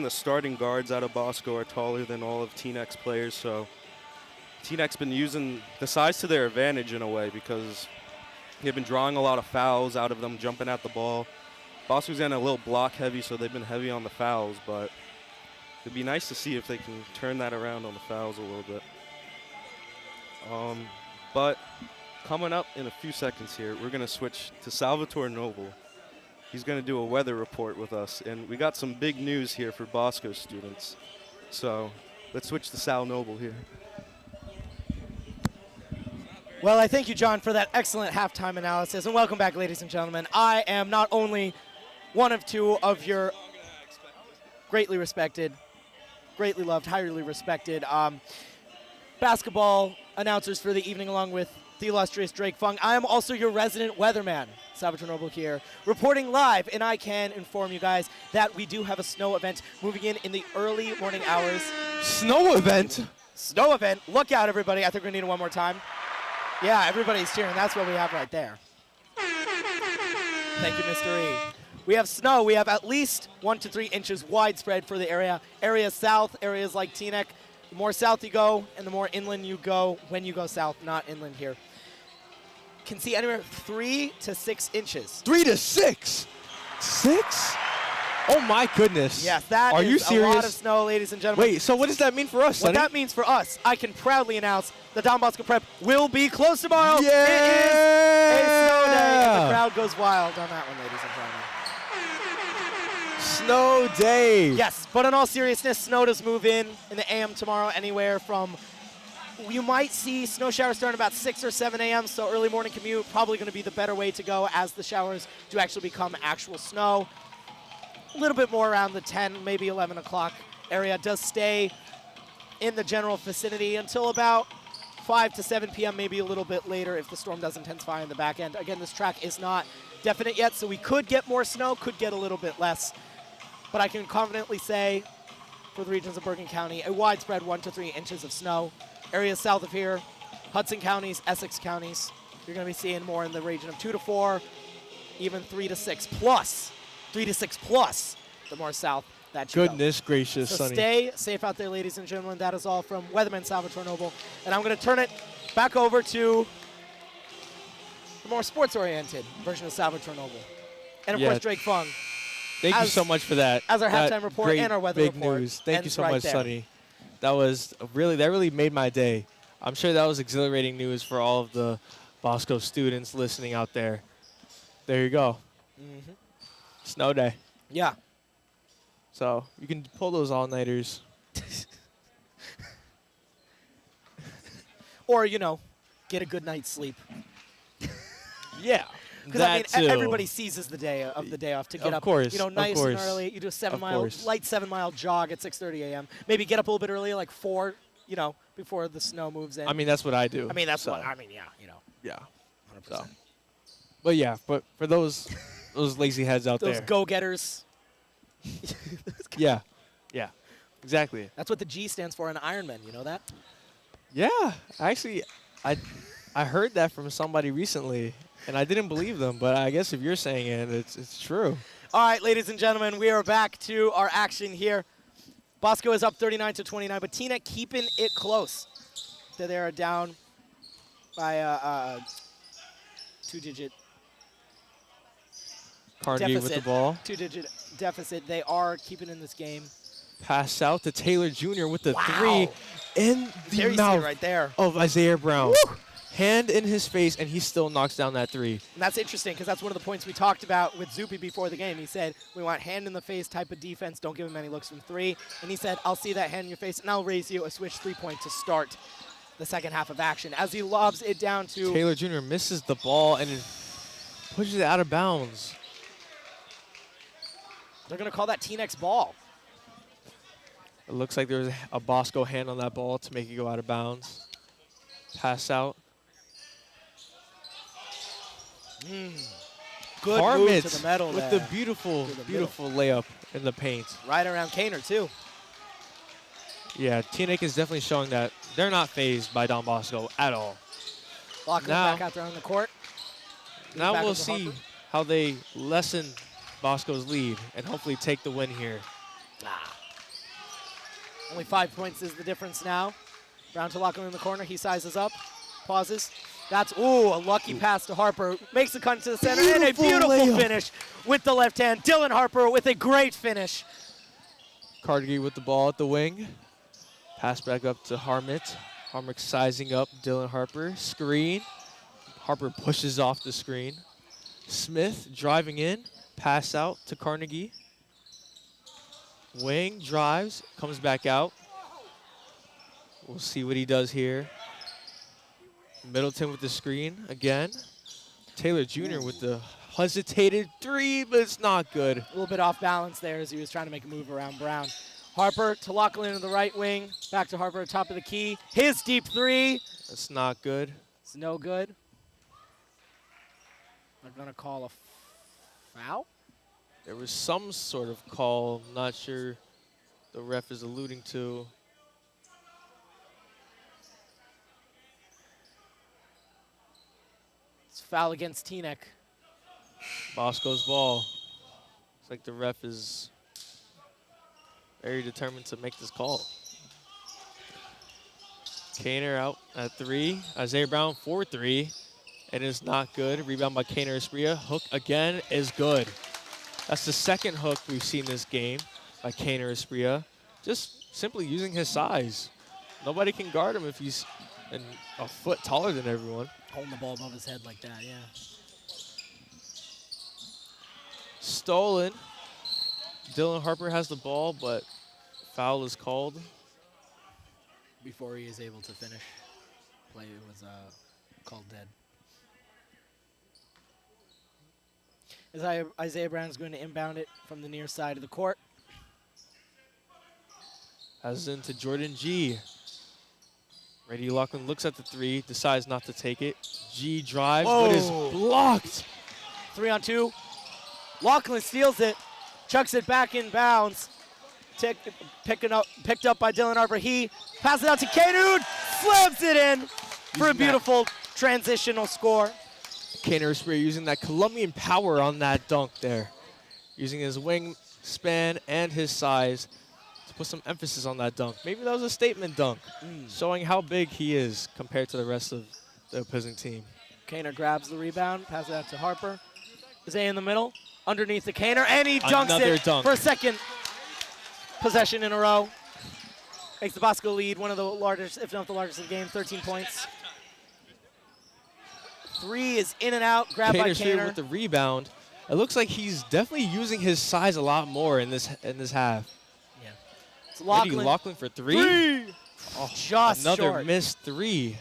the starting guards out of Bosco are taller than all of Teaneck's players, so Teaneck's been using the size to their advantage in a way because they've been drawing a lot of fouls out of them jumping at the ball. Bosco's getting a little block heavy, so they've been heavy on the fouls, but it'd be nice to see if they can turn that around on the fouls a little bit. But coming up in a few seconds here, we're going to switch to Salvatore Noble. He's going to do a weather report with us, and we got some big news here for Bosco students. So let's switch to Sal Noble here. Well, I thank you, John, for that excellent halftime analysis, and welcome back, ladies and gentlemen. I am not only one of two of your greatly respected, greatly loved, highly respected basketball announcers for the evening, along with the illustrious Drake Fung. I am also your resident weatherman, Salvatore Noble here, reporting live, and I can inform you guys that we do have a snow event moving in the early morning hours. Snow event? Snow event. Look out, everybody. I think we need it one more time. Yeah, everybody's cheering. That's what we have right there. Thank you, Mr. E. We have snow. We have at least 1 to 3 inches widespread for the area. Areas south, areas like Teaneck. The more south you go and the more inland you go when you go south, not inland here. Can see anywhere 3 to 6 inches. 3 to 6? 6? Oh my goodness. Yes, that Are is you serious? a lot of snow, ladies and gentlemen. Wait, so what does that mean for us, What Sonny? that means for us, I can proudly announce the Don Bosco Prep will be closed tomorrow. Yeah! It is a snow day, and the crowd goes wild on that one, ladies and gentlemen. Snow day. Yes, but in all seriousness, snow does move in the AM tomorrow, anywhere from, you might see snow showers starting about 6 or 7 a.m., so early morning commute probably going to be the better way to go as the showers do actually become actual snow. A little bit more around the 10, maybe 11 o'clock area. Does stay in the general vicinity until about 5 to 7 p.m., maybe a little bit later if the storm does intensify in the back end. Again, this track is not definite yet, so we could get more snow, could get a little bit less. But I can confidently say, for the regions of Bergen County, a widespread 1 to 3 inches of snow. Areas south of here, Hudson counties, Essex counties, you're going to be seeing more in the region of 2 to 4, even 3 to 6 plus. 3 to 6 plus, the more south that you Goodness gracious, so Sonny. stay safe out there, ladies and gentlemen. That is all from Weatherman Salvatore Noble. And I'm going to turn it back over to the more sports-oriented version of Salvatore Noble. And, of course, Drake Fung. Thank you so much for that. As our That halftime report great, and our weather big report. news. Thank you ends so right much, there. Sonny. That really made my day. I'm sure that was exhilarating news for all of the Bosco students listening out there. There you go. Snow day. Yeah. So you can pull those all-nighters. Or, you know, get a good night's sleep. Yeah. Because I mean, everybody seizes the day off to get Of up. course, You know, of nice and course. early. You do a course. light 7-mile jog at 6:30 a.m. Maybe get up a little bit earlier, like 4. You know, before the snow moves in. I mean, that's what I do. I mean, that's so, what I mean. Yeah, you know, Yeah. 100%. So. But yeah, but for those lazy heads out Those there. go-getters. Yeah. Yeah. Exactly. That's what the G stands for in Ironman. You know that? Yeah. Actually, I heard that from somebody recently, and I didn't believe them. But I guess if you're saying it, it's true. All right, ladies and gentlemen, we are back to our action here. Bosco is up 39-29, but Teaneck keeping it close. They are down by a 2-digit Carnegie with the ball. 2-digit deficit. They are keeping in this game. Pass out to Taylor Jr. with the Wow. 3 in the There you see mouth it right there. of Isaiah Brown. Woo! Hand in his face, and he still knocks down that 3. And that's interesting because that's one of the points we talked about with Zupi before the game. He said, we want hand-in-the-face type of defense. Don't give him any looks from 3. And he said, I'll see that hand in your face, and I'll raise you a switch 3-point to start the second half of action. As he lobs it down to... Taylor Jr. misses the ball and pushes it out of bounds. They're going to call that Teaneck's ball. It looks like there was a Bosco hand on that ball to make it go out of bounds. Pass out. Good move to the metal with there. the beautiful, To the beautiful layup in the paint. Right around Kaner, too. Yeah, Teaneck is definitely showing that they're not fazed by Don Bosco at all. Lachlan Now- back out there on the court. Now back we'll up to see Harper. how they lessen Bosco's lead and hopefully take the win here. Only 5 points is the difference now. Brown to Lachlan in the corner. He sizes up, pauses. That's, a lucky pass to Harper. Makes the cut to the center, and a beautiful layup. finish with the left hand. Dylan Harper with a great finish. Carnegie with the ball at the wing. Pass back up to Harmit. Harmit sizing up Dylan Harper. Screen. Harper pushes off the screen. Smith driving in. Pass out to Carnegie. Wing drives, comes back out. We'll see what he does here. Middleton with the screen again. Taylor Jr. with the hesitated 3, but it's not good. A little bit off balance there as he was trying to make a move around Brown. Harper to Lachlan in the right wing. Back to Harper at top of the key. His deep 3. That's not good. It's no good. They're going to call a foul. There was some sort of call. I'm not sure the ref is alluding to. It's a foul against Teaneck. Bosco's ball. It's like the ref is very determined to make this call. Kaner out at 3. Isaiah Brown 4-3. It is not good. Rebound by Kaner Espria. Hook again is good. That's the second hook we've seen this game by Kaner Espria. Just simply using his size. Nobody can guard him if he's a foot taller than everyone. Holding the ball above his head like that, yeah. Stolen. Dylan Harper has the ball, but foul is called. Before he is able to finish. Play was called dead. As Isaiah Brown is going to inbound it from the near side of the court. Passes into Jordan G. Brady Lachlan looks at the 3, decides not to take it. G drives, but is blocked. 3-on-2. Lachlan steals it, chucks it back in bounds. Picked up by Dylan Harper. He passes it out to Kaner, slams it in for a beautiful transitional score. Kaner Espria using that Colombian power on that dunk there. Using his wingspan and his size to put some emphasis on that dunk. Maybe that was a statement dunk, showing how big he is compared to the rest of the opposing team. Kaner grabs the rebound, passes it out to Harper. Isaiah in the middle, underneath the Kaner, and he dunks Another it dunk. for a second possession in a row. Makes the Bosco lead, one of the largest, if not the largest of the game, 13 points. 3 is in and out, grabbed by Kaner Espria Kaner. with the rebound. It looks like he's definitely using his size a lot more in this half. Yeah. It's Lachlan. Lachlan. For three. Oh, Just another short. missed three.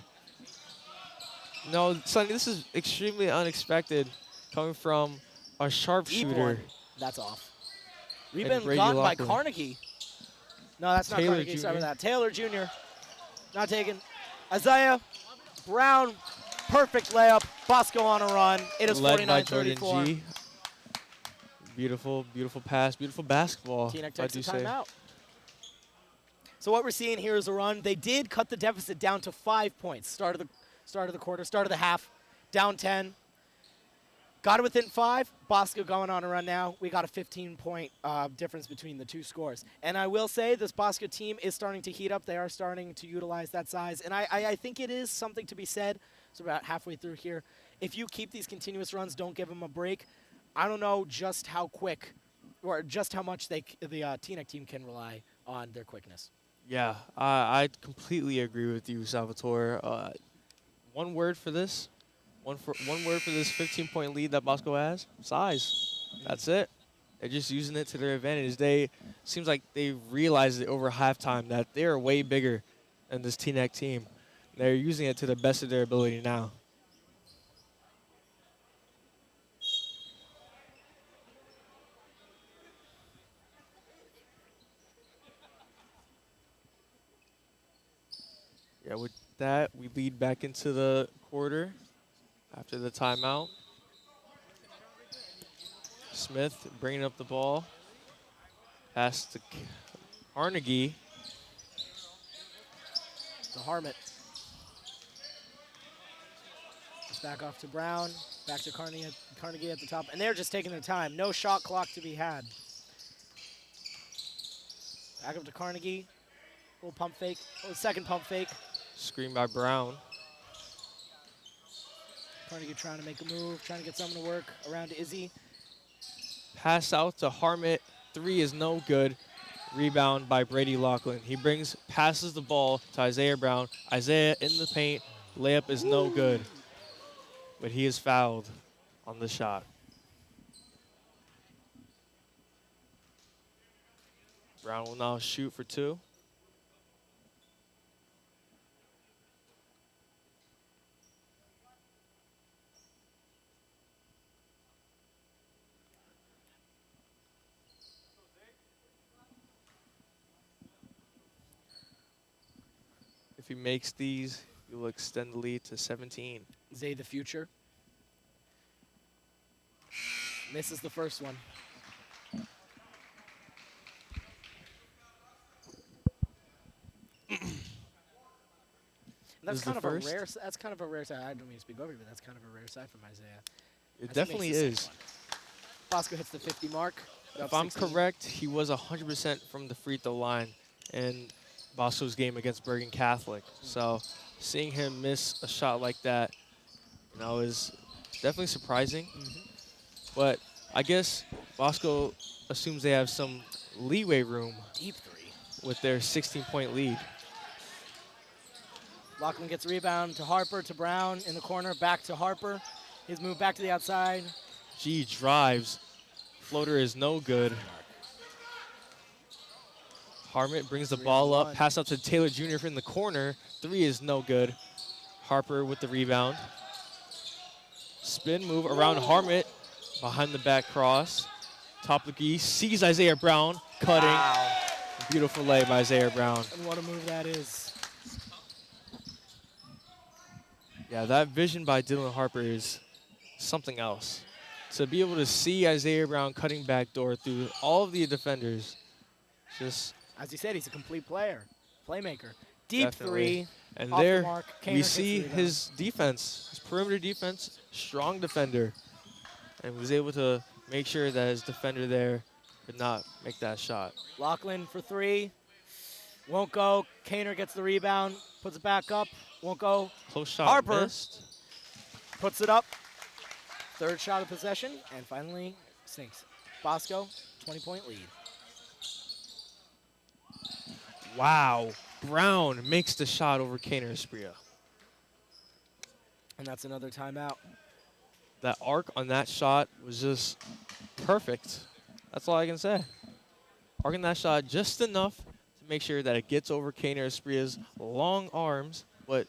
No, Sonny, this is extremely unexpected coming from a Deep sharpshooter. one. That's off. Rebound Brady gotten by Lachlan. Carnegie. No, that's not Taylor Carnegie. Sorry Jr. about that. Taylor Jr. Not taken. Isaiah Brown. Perfect layup. Bosco on a run. It is Led by Jordan 49-34. G. Beautiful, beautiful pass. Beautiful basketball. Teaneck I takes do a say. timeout. So what we're seeing here is a run. They did cut the deficit down to 5 points. Start of the quarter, start of the half, down 10. Got it within 5. Bosco going on a run now. We got a 15-point difference between the two scores. And I will say this Bosco team is starting to heat up. They are starting to utilize that size. And I think it is something to be said. So about halfway through here. If you keep these continuous runs, don't give them a break. I don't know just how quick or just how much the Teaneck team can rely on their quickness. Yeah, I completely agree with you, Salvatore. One word for this. One word for this 15-point lead that Bosco has: size. That's it. They're just using it to their advantage. Seems like they realized it over halftime that they are way bigger than this Teaneck team. They're using it to the best of their ability now. Yeah, with that, we lead back into the quarter after the timeout. Smith bringing up the ball. Pass to Carnegie. To Harmit. Just back off to Brown. Back to Carnegie at the top. And they're just taking their time. No shot clock to be had. Back up to Carnegie. Little pump fake. Second pump fake. Screen by Brown. Carnegie trying to make a move, trying to get something to work around to Izzy. Pass out to Harmit. 3 is no good. Rebound by Brady Lachlan. He passes the ball to Isaiah Brown. Isaiah in the paint. Layup is no good. But he is fouled on the shot. Brown will now shoot for 2. If he makes these, he will extend the lead to 17. Zay the future. Misses the first one. That's kind of a rare. That's kind of a rare side. I don't mean to speak over you, but that's kind of a rare side from Isaiah. It definitely is. Bosco hits the 50 mark. If I'm correct, he was 100% from the free throw line in Bosco's game against Bergen Catholic. So seeing him miss a shot like that, is definitely surprising. But I guess Bosco assumes they have some leeway room. Deep 3. With their 16-point lead. Lachlan gets a rebound to Harper, to Brown in the corner, back to Harper. His move back to the outside. G drives. Floater is no good. Harmit brings the ball up. Pass out to Taylor Jr. from the corner. 3 is no good. Harper with the rebound. Spin move around Harmit. Behind the back cross. Top of the key. Sees Isaiah Brown cutting. Wow. Beautiful lay by Isaiah Brown. And what a move that is. Yeah, that vision by Dylan Harper is something else. To be able to see Isaiah Brown cutting back door through all of the defenders, just... As you said, he's a complete player, playmaker. Deep Definitely. 3. And off there the mark. we see his defense, his perimeter defense, strong defender. And was able to make sure that his defender there could not make that shot. Lachlan for 3. Won't go. Kaner gets the rebound, puts it back up. Won't go. Close shot Harper missed. Puts it up. Third shot of possession, and finally sinks. Bosco, 20-point lead. Wow. Brown makes the shot over Kaner Espria. And that's another timeout. that arc on that shot was just perfect. That's all I can say. Arcing that shot just enough to make sure that it gets over Kaner Espria's long arms, but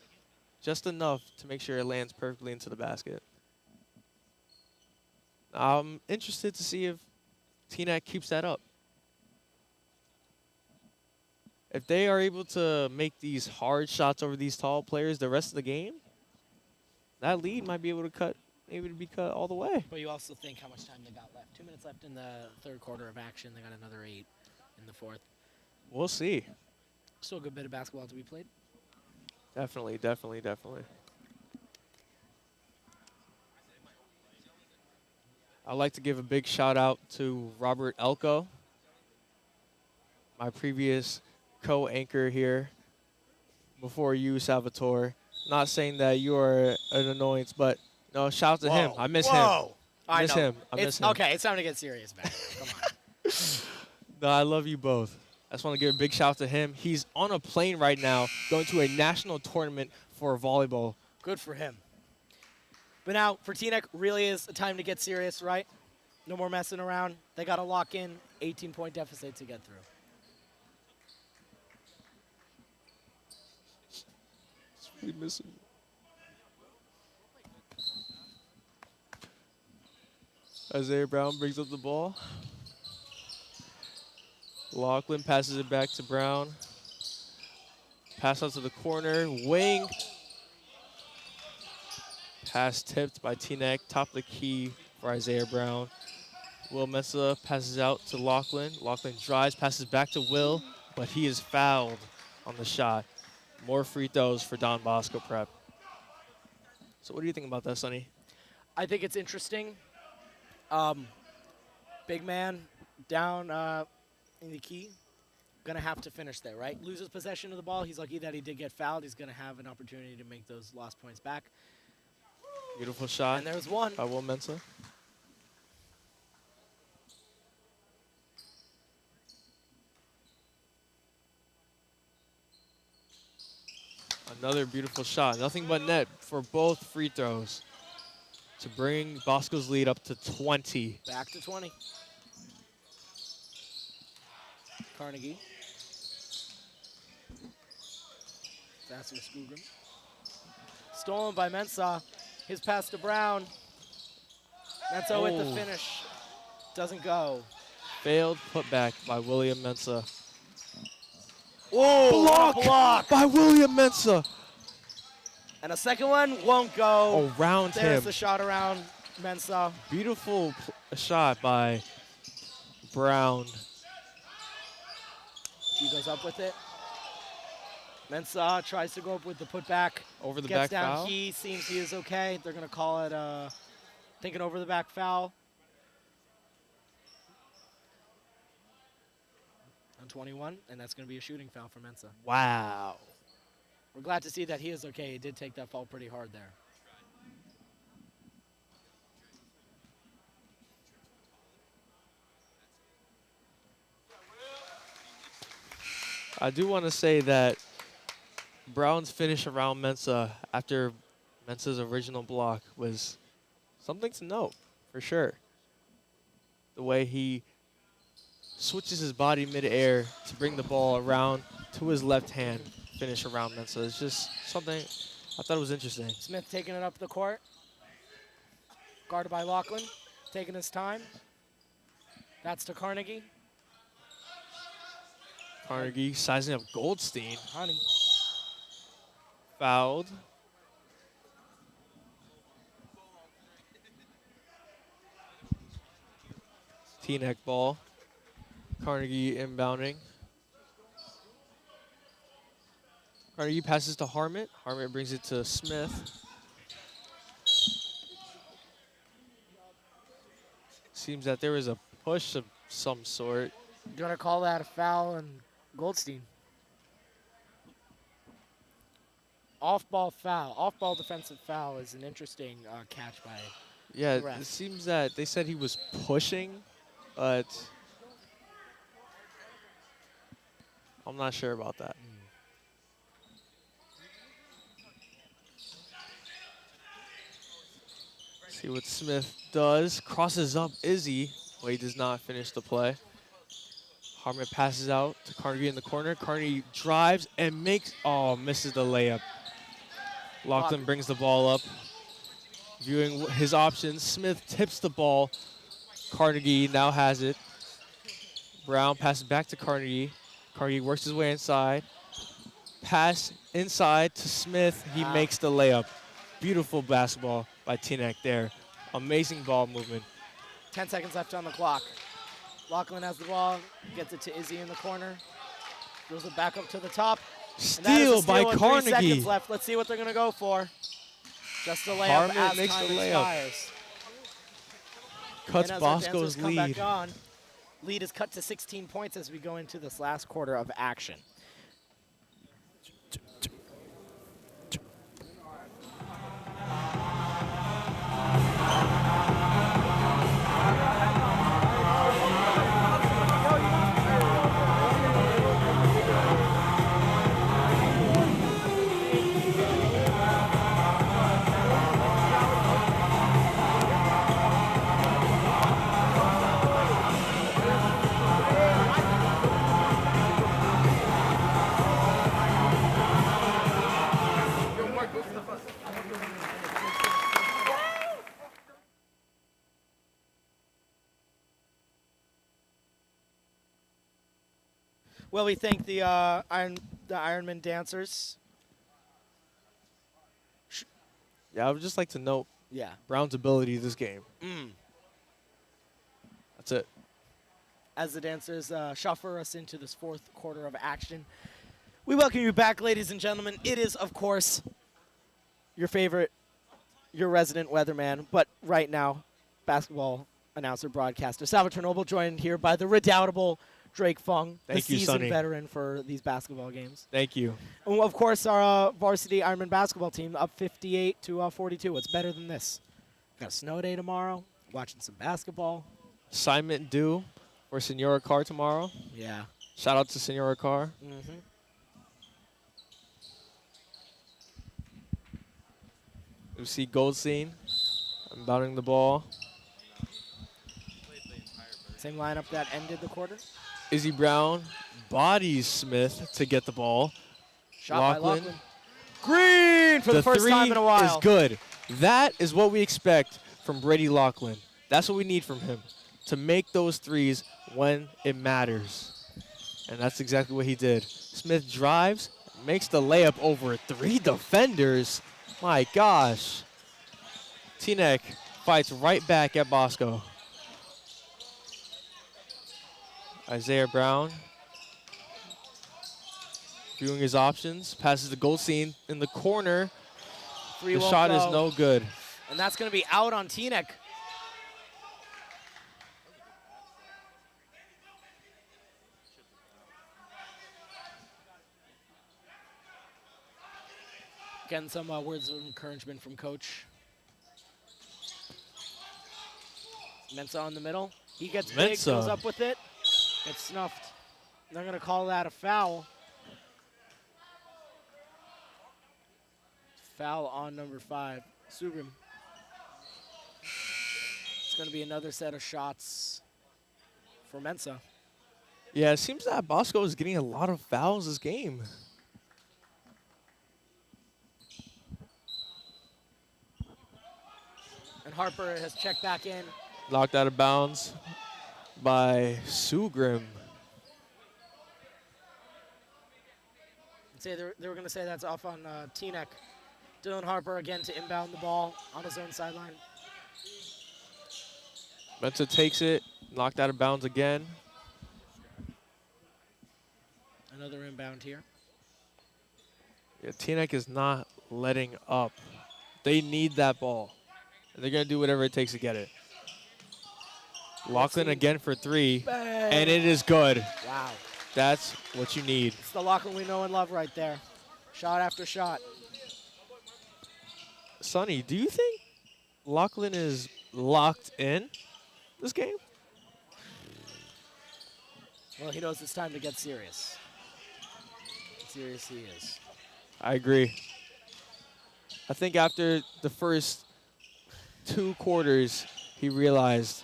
just enough to make sure it lands perfectly into the basket. I'm interested to see if Teaneck keeps that up. If they are able to make these hard shots over these tall players the rest of the game, that lead might be able to be cut all the way. But you also think how much time they got left. 2 minutes left in the third quarter of action. They got another 8 in the fourth. We'll see. Still a good bit of basketball to be played. Definitely, definitely, definitely. I'd like to give a big shout out to Robert Elko, my previous co-anchor here before you, Salvatore. Not saying that you are an annoyance, but no, shout out to him. I miss him. I miss him. I miss him. Okay, it's time to get serious, man. Come on. No, I love you both. I just want to give a big shout out to him. He's on a plane right now going to a national tournament for volleyball. Good for him. But now, for Teaneck, really is a time to get serious, right? No more messing around. They got to lock in 18-point deficit to get through. We miss him. Isaiah Brown brings up the ball. Lachlan passes it back to Brown. Pass out to the corner. Wing. Pass tipped by Teaneck. Top of the key for Isaiah Brown. Will Mensah passes out to Lachlan. Lachlan drives, passes back to Will, but he is fouled on the shot. More free throws for Don Bosco Prep. So what do you think about that, Sonny? I think it's interesting. Big man down in the key. Going to have to finish there, right? Loses possession of the ball. He's lucky that he did get fouled. He's going to have an opportunity to make those lost points back. Beautiful shot. And there's one. By Will Mensah. Another beautiful shot. Nothing but net for both free throws to bring Bosco's lead up to 20. Back to 20. Carnegie. That's with Skoogrim. Stolen by Mensah. His pass to Brown. Mensah with the finish. Doesn't go. Failed putback by William Mensah. Oh, block by William Mensah. And a second one won't go. Around There's him. the shot around Mensah. Beautiful shot by Brown. She goes up with it. Mensah tries to go up with the putback. Over the Gets back down. foul. He seems he is okay. They're going to call it thinking over the back foul. On 21, and that's going to be a shooting foul for Mensah. Wow. We're glad to see that he is okay. He did take that foul pretty hard there. I do want to say that Brown's finish around Mensah after Mensah's original block was something to note, for sure. The way he switches his body mid-air to bring the ball around to his left hand, finish around Mensah. It's just something I thought it was interesting. Smith taking it up the court. Guarded by Lachlan, taking his time. That's to Carnegie. Carnegie sizing up Goldstein. Honey. Fouled. Teaneck ball. Carnegie inbounding. Carnegie passes to Harmit. Harmit brings it to Smith. Seems that there was a push of some sort. Do you want to call that a foul on Goldstein? Off-ball foul. Off-ball defensive foul is an interesting catch by Yeah, the ref. it seems that they said he was pushing, but I'm not sure about that. See what Smith does. Crosses up Izzy, but he does not finish the play. Harmon passes out to Carnegie in the corner. Carnegie drives and misses the layup. Lachlan brings the ball up. Viewing his options, Smith tips the ball. Carnegie now has it. Brown passes back to Carnegie. Carnegie works his way inside. Pass inside to Smith. He makes the layup. Beautiful basketball by Teaneck there. Amazing ball movement. 10 seconds left on the clock. Lachlan has the ball, gets it to Izzy in the corner. Throws it back up to the top. Steal by with Carnegie. 3 seconds left. Let's see what they're going to go for. Just a layup Harmon as makes time the layup. expires. Cuts And as our Bosco's dancers come back lead. on, lead is cut to 16 points as we go into this last quarter of action. Well, we thank the Ironman dancers. Yeah, I would just like to note Yeah. Brown's ability this game. That's it. As the dancers shuffle us into this fourth quarter of action, we welcome you back, ladies and gentlemen. It is, of course, your favorite, your resident weatherman, but right now, basketball announcer, broadcaster Salvatore Noble, joined here by the redoubtable Drake Fung, Thank the you, seasoned Sonny. veteran for these basketball games. Thank you. And of course, our varsity Ironman basketball team up 58 to 42. What's better than this? Got a snow day tomorrow. Watching some basketball. Assignment due for Senora Carr tomorrow. Yeah. Shout out to Senora Carr. We see Goldstein inbounding the ball. Same lineup that ended the quarter. Izzy Brown bodies Smith to get the ball. Shot by Lachlan. Lachlan. Green for the first three time in a while. is good. That is what we expect from Brady Lachlan. That's what we need from him, to make those threes when it matters. And that's exactly what he did. Smith drives, makes the layup over 3 defenders. My gosh. Teaneck fights right back at Bosco. Isaiah Brown viewing his options, passes to Goldstein in the corner. Three The won't shot is go. no good. And that's going to be out on Teaneck. Getting some words of encouragement from Coach. Mensah in the middle. He gets big, Mensah. goes up with it. Gets snuffed. They're going to call that a foul. Foul on number 5, Sugrim. It's going to be another set of shots for Mensah. Yeah, it seems that Bosco is getting a lot of fouls this game. And Harper has checked back in. Knocked out of bounds by Sugrim. Say they were going to say that's off on Teaneck. Dylan Harper again to inbound the ball on his own sideline. Mensah takes it, knocked out of bounds again. Another inbound here. Yeah, Teaneck is not letting up. They need that ball. And they're going to do whatever it takes to get it. Lachlan again for 3, Bang. and it is good. Wow. That's what you need. It's the Lachlan we know and love right there. Shot after shot. Sonny, do you think Lachlan is locked in this game? Well, he knows it's time to get serious. Serious he is. I agree. I think after the first 2 quarters, he realized.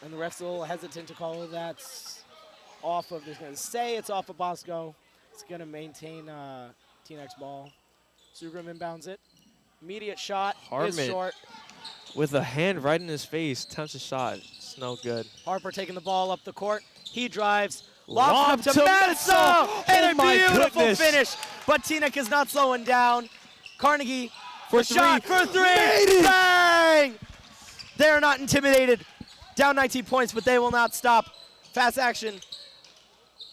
And the ref's a little hesitant to call it. That's off of, they're going to say it's off of Bosco. It's going to maintain Teaneck's ball. Sugrum inbounds it. Immediate shot is Harmon short. with a hand right in his face, attempts a shot. It's no good. Harper taking the ball up the court. He drives. Lob Lobs up to to Metso. Metso. And Oh a my beautiful goodness. finish. But Teaneck is not slowing down. Carnegie For the shot three. for 3. Made it. Bang! They're not intimidated. Down 19 points, but they will not stop. Fast action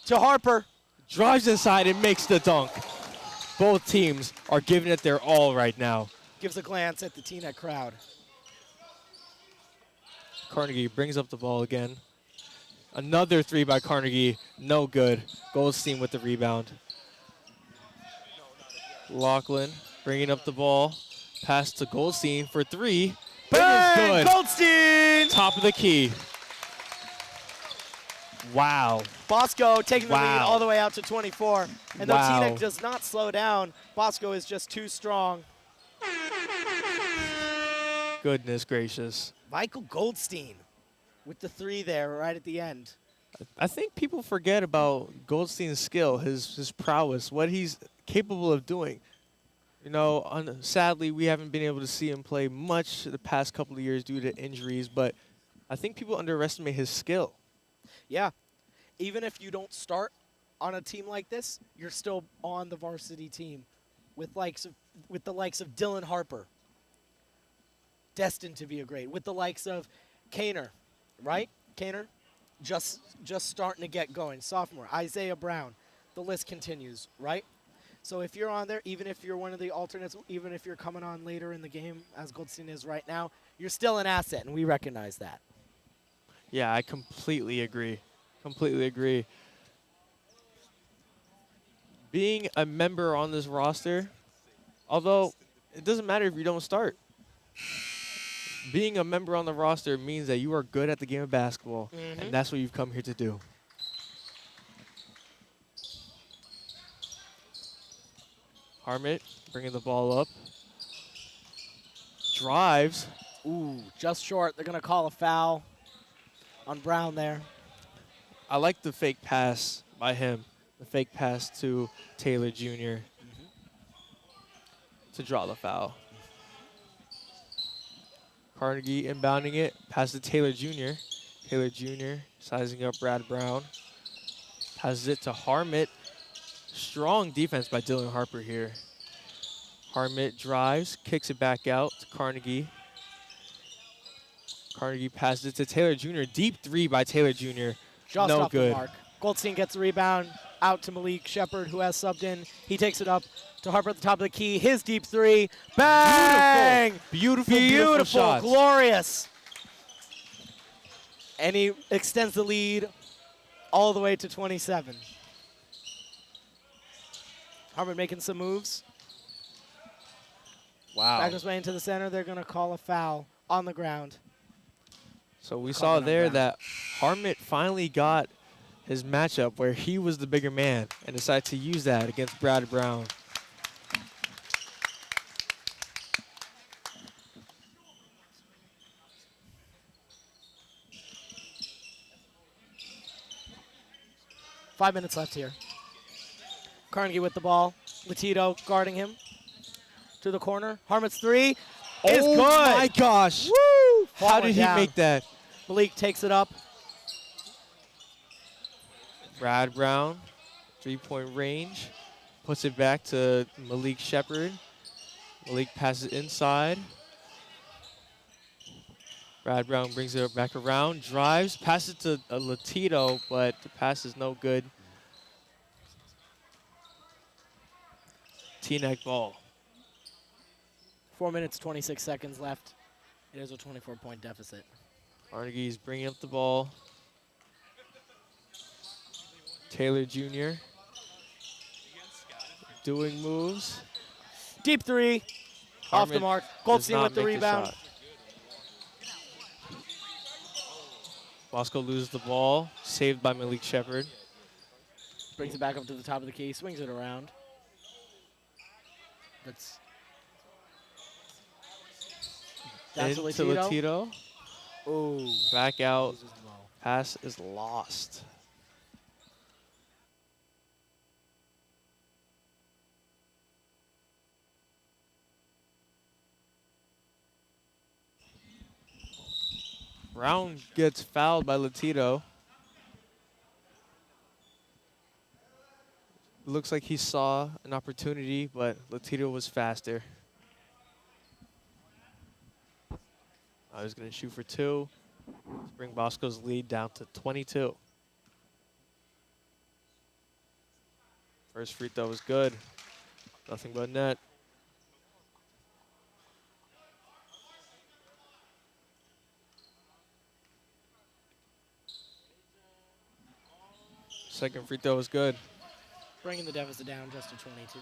to Harper. Drives inside and makes the dunk. Both teams are giving it their all right now. Gives a glance at the Teaneck crowd. Carnegie brings up the ball again. Another 3 by Carnegie, no good. Goldstein with the rebound. Lachlan bringing up the ball. Pass to Goldstein for 3. Bang! It is good. Goldstein! Top of the key. Wow. Bosco taking the lead Wow. all the way out to 24. And though Wow. Teaneck does not slow down, Bosco is just too strong. Goodness gracious. Michael Goldstein with the 3 there right at the end. I think people forget about Goldstein's skill, his prowess, what he's capable of doing. You know, sadly, we haven't been able to see him play much the past couple of years due to injuries, but I think people underestimate his skill. Yeah. Even if you don't start on a team like this, you're still on the varsity team with the likes of Dylan Harper. Destined to be a great. With the likes of Kaner, right? Kaner, just starting to get going. Sophomore, Isaiah Brown. The list continues, right? So if you're on there, even if you're one of the alternates, even if you're coming on later in the game, as Goldstein is right now, you're still an asset, and we recognize that. Yeah, I completely agree. Completely agree. Being a member on this roster, although it doesn't matter if you don't start, being a member on the roster means that you are good at the game of basketball, and that's what you've come here to do. Harmit bringing the ball up. Drives. Ooh, just short. They're going to call a foul on Brown there. I like the fake pass by him. The fake pass to Taylor Jr. to draw the foul. Carnegie inbounding it. Pass to Taylor Jr. Taylor Jr. sizing up Brad Brown. Passes it to Harmit. Strong defense by Dylan Harper here. Harmit drives, kicks it back out to Carnegie. Carnegie passes it to Taylor Jr. Deep 3 by Taylor Jr. Just No off good. the mark. Goldstein gets the rebound out to Malik Shepard, who has subbed in. He takes it up to Harper at the top of the key. His deep 3. Bang! Beautiful shots. Glorious. And he extends the lead all the way to 27. Harper making some moves. Wow. Back his way into the center. They're going to call a foul on the ground. So we saw Coming there up that Harmit finally got his matchup where he was the bigger man and decided to use that against Brad Brown. Five minutes left here. Carnegie with the ball. Latito guarding him. To the corner. Harmit's 3 is Oh good. my gosh. Woo! How Falling did he down. make that? Malik takes it up. Brad Brown, 3-point range. Puts it back to Malik Shepard. Malik passes inside. Brad Brown brings it back around, drives, passes to Latito, but the pass is no good. Teaneck ball. 4 minutes, 26 seconds left. It is a 24-point deficit. Carnegie's bringing up the ball. Taylor Jr. doing moves. Deep 3. Off the Harmit mark. does Goldstein not with the make rebound. shot. Bosco loses the ball. Saved by Malik Shepard. Brings it back up to the top of the key. Swings it around. That's That's into Latito. Latito. Oh, Back out. this is low. Pass is lost. Brown gets fouled by Latito. Looks like he saw an opportunity, but Latito was faster. I was going to shoot for 2. Let's bring Bosco's lead down to 22. First free throw was good. Nothing but net. Second free throw was good. Bringing the deficit down just to 22.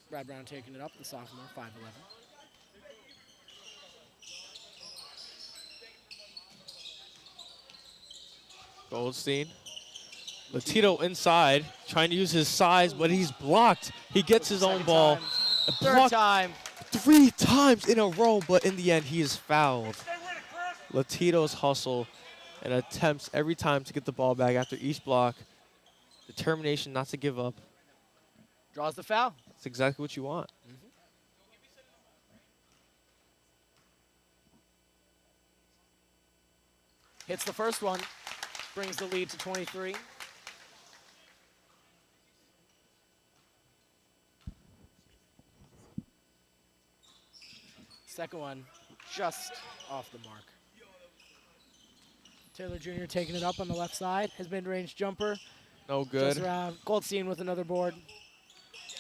Brad Brown taking it up, the sophomore, 5'11". Goldstein. Latito inside, trying to use his size, but he's blocked. He gets his own ball. Third Blocked time. 3 times in a row, but in the end, he is fouled. Latito's hustle and attempts every time to get the ball back after each block. Determination not to give up. Draws the foul. That's exactly what you want. Hits the first one. Brings the lead to 23. Second one, just off the mark. Taylor Jr. taking it up on the left side. His mid-range jumper. No good. Just around. Goldstein with another board.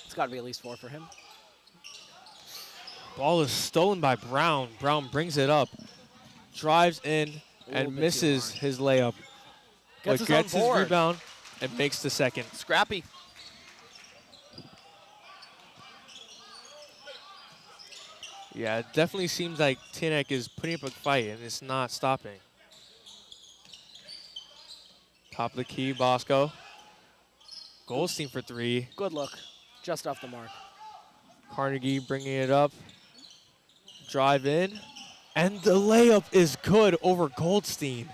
It's got to be at least 4 for him. Ball is stolen by Brown. Brown brings it up, drives in, little and bit too misses hard. his layup. Gets But his own gets his board. rebound and makes the second. Scrappy. Yeah, it definitely seems like Teaneck is putting up a fight, and it's not stopping. Top of the key, Bosco. Goldstein for 3. Good look. Just off the mark. Carnegie bringing it up. Drive in. And the layup is good over Goldstein.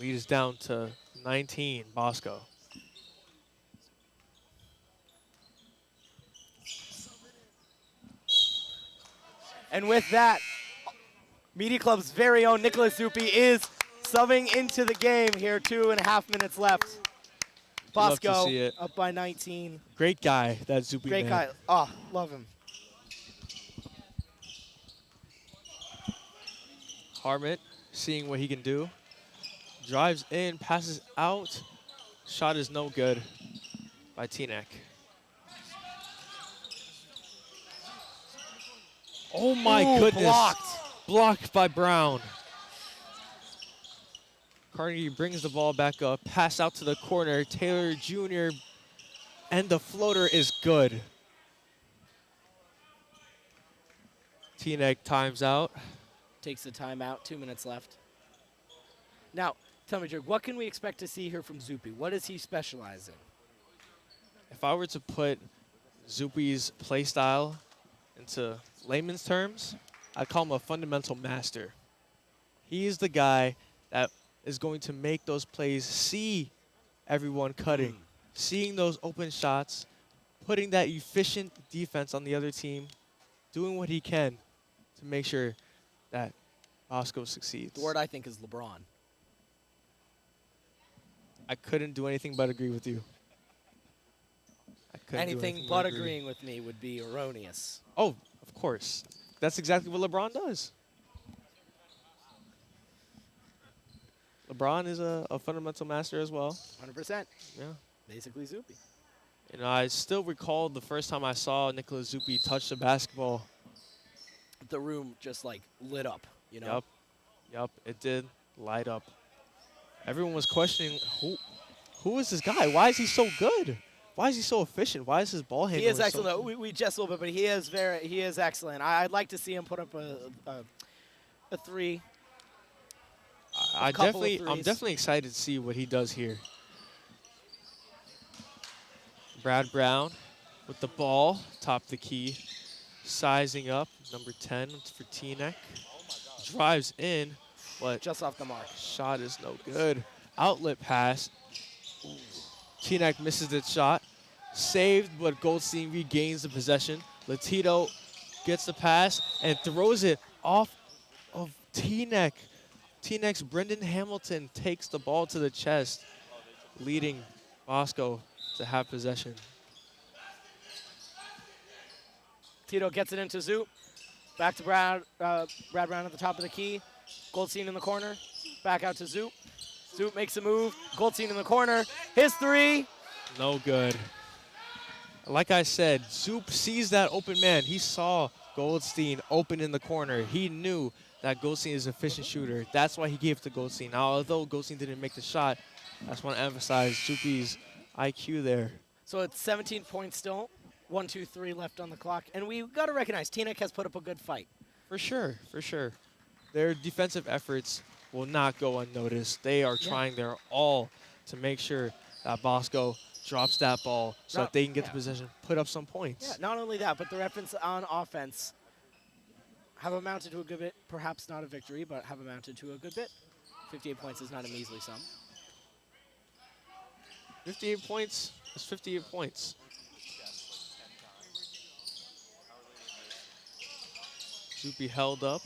Lead is down to 19, Bosco. And with that, Media Club's very own Nicholas Zuppi is subbing into the game here. 2.5 minutes left. Love to Bosco see it. up by 19. Great guy, that Zuppi Great man. guy. Oh, love him. Harmon seeing what he can do. Drives in, passes out. Shot is no good by Teaneck. Oh my Ooh, goodness. blocked. Blocked by Brown. Carnegie brings the ball back up. Pass out to the corner. Taylor Jr. And the floater is good. Teaneck times out. Takes the timeout. 2 minutes left. Now, tell me, Jurg, what can we expect to see here from Zuppi? What does he specialize in? If I were to put Zuppi's play style into layman's terms, I'd call him a fundamental master. He is the guy that is going to make those plays, see everyone cutting, seeing those open shots, putting that efficient defense on the other team, doing what he can to make sure that Bosco succeeds. The word I think is LeBron. I couldn't do anything but agree with you. I couldn't do Anything anything but agree. agreeing with me would be erroneous. Oh, of course. That's exactly what LeBron does. LeBron is a fundamental master as well. 100%. Yeah. Basically Zuppi. And I still recall the first time I saw Nicholas Zuppi touch the basketball. The room just like lit up, you know? Yup. Yup, it did light up. Everyone was questioning, who is this guy? Why is he so good? Why is he so efficient? Why is his ball handling He is so excellent. good? We jest a little bit, but he is excellent. I'd like to see him put up a 3. I'm couple of definitely excited to see what he does here. Brad Brown with the ball, top of the key, sizing up, number 10 for Teaneck. Drives in, but Just off the mark. shot is no good. Outlet pass. Teaneck misses the shot. Saved, but Goldstein regains the possession. Latito gets the pass and throws it off of Teaneck. Teaneck's Brendan Hamilton takes the ball to the chest, leading Bosco to have possession. Tito gets it into Zoop. Back to Brad Brown at the top of the key. Goldstein in the corner. Back out to Zoop. Zoop makes a move. Goldstein in the corner. His three. No good. Like I said, Zoop sees that open man. He saw Goldstein open in the corner. He knew that Goldstein is an efficient shooter. That's why he gave it to Goldstein. Now, although Goldstein didn't make the shot, I just want to emphasize Zoopy's IQ there. So it's 17 points still. 1, 2, 3 left on the clock. And we got to recognize Teaneck has put up a good fight. For sure, for sure. Their defensive efforts will not go unnoticed. They are trying their all to make sure that Bosco drops that ball so that they can get the possession, put up some points. Yeah, not only that, but their efforts on offense have amounted to a good bit. Perhaps not a victory, but have amounted to a good bit. 58 points is not a measly sum. 58 points is 58 points. Zoopy held up.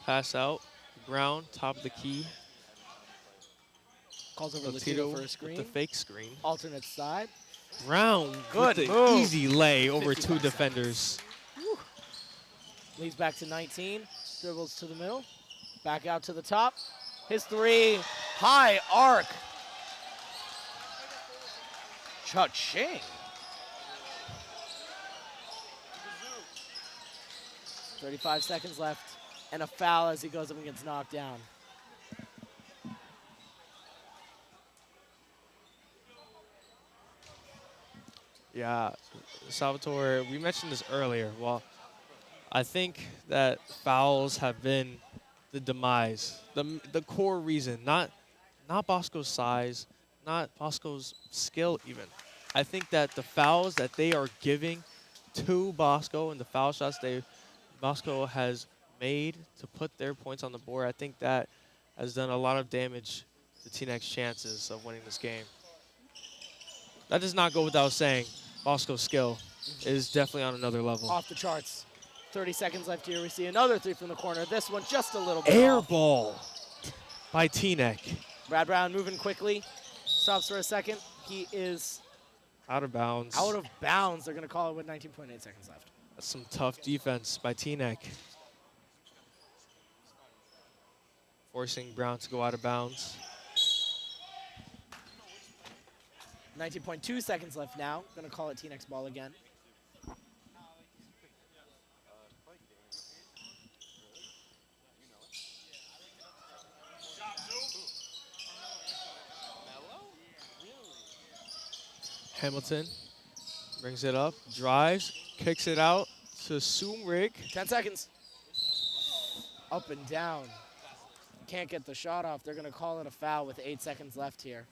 Pass out. Brown, top of the key. Calls over Latito for a with screen. the fake screen. Alternate side. Brown Good with the move. easy lay over 55 two defenders. Leads back to 19. Dribbles to the middle. Back out to the top. His three. High arc. Cha-ching. 35 seconds left. And a foul as he goes up and gets knocked down. Yeah, Salvatore, we mentioned this earlier. Well, I think that fouls have been the demise, the core reason, not Bosco's size, not Bosco's skill even. I think that the fouls that they are giving to Bosco and the foul shots Bosco has made to put their points on the board, I think that has done a lot of damage to Teaneck's chances of winning this game. That does not go without saying. Bosco's skill is definitely on another level. Off the charts. 30 seconds left here. We see another three from the corner. This one just a little bit Air off. ball by Teaneck. Brad Brown moving quickly. Stops for a second. He is Out of bounds. out of bounds. They're going to call it with 19.8 seconds left. That's some tough defense by Teaneck. Forcing Brown to go out of bounds. 19.2 seconds left now. Going to call it Teaneck's ball again. Hamilton brings it up, drives, kicks it out to Sumrig. 10 seconds. Up and down. Can't get the shot off. They're going to call it a foul with 8 seconds left here.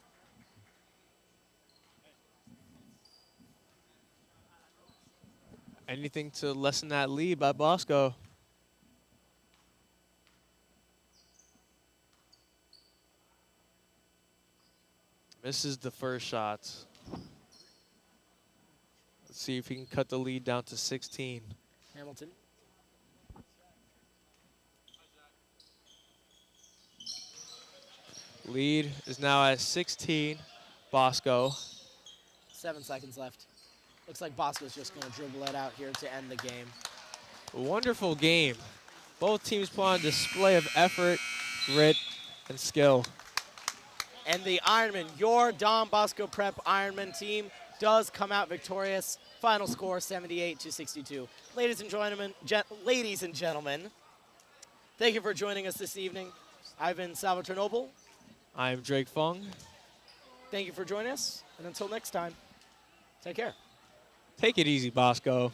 Anything to lessen that lead by Bosco. Misses the first shot. Let's see if he can cut the lead down to 16. Hamilton. Lead is now at 16. Bosco. 7 seconds left. Looks like Bosco's just going to dribble it out here to end the game. A wonderful game. Both teams put on a display of effort, grit, and skill. And the Ironman, your Don Bosco Prep Ironman team, does come out victorious. Final score 78-62. Ladies and gentlemen, thank you for joining us this evening. I've been Salvatore Noble. I'm Drake Fung. Thank you for joining us, and until next time, take care. Take it easy, Bosco.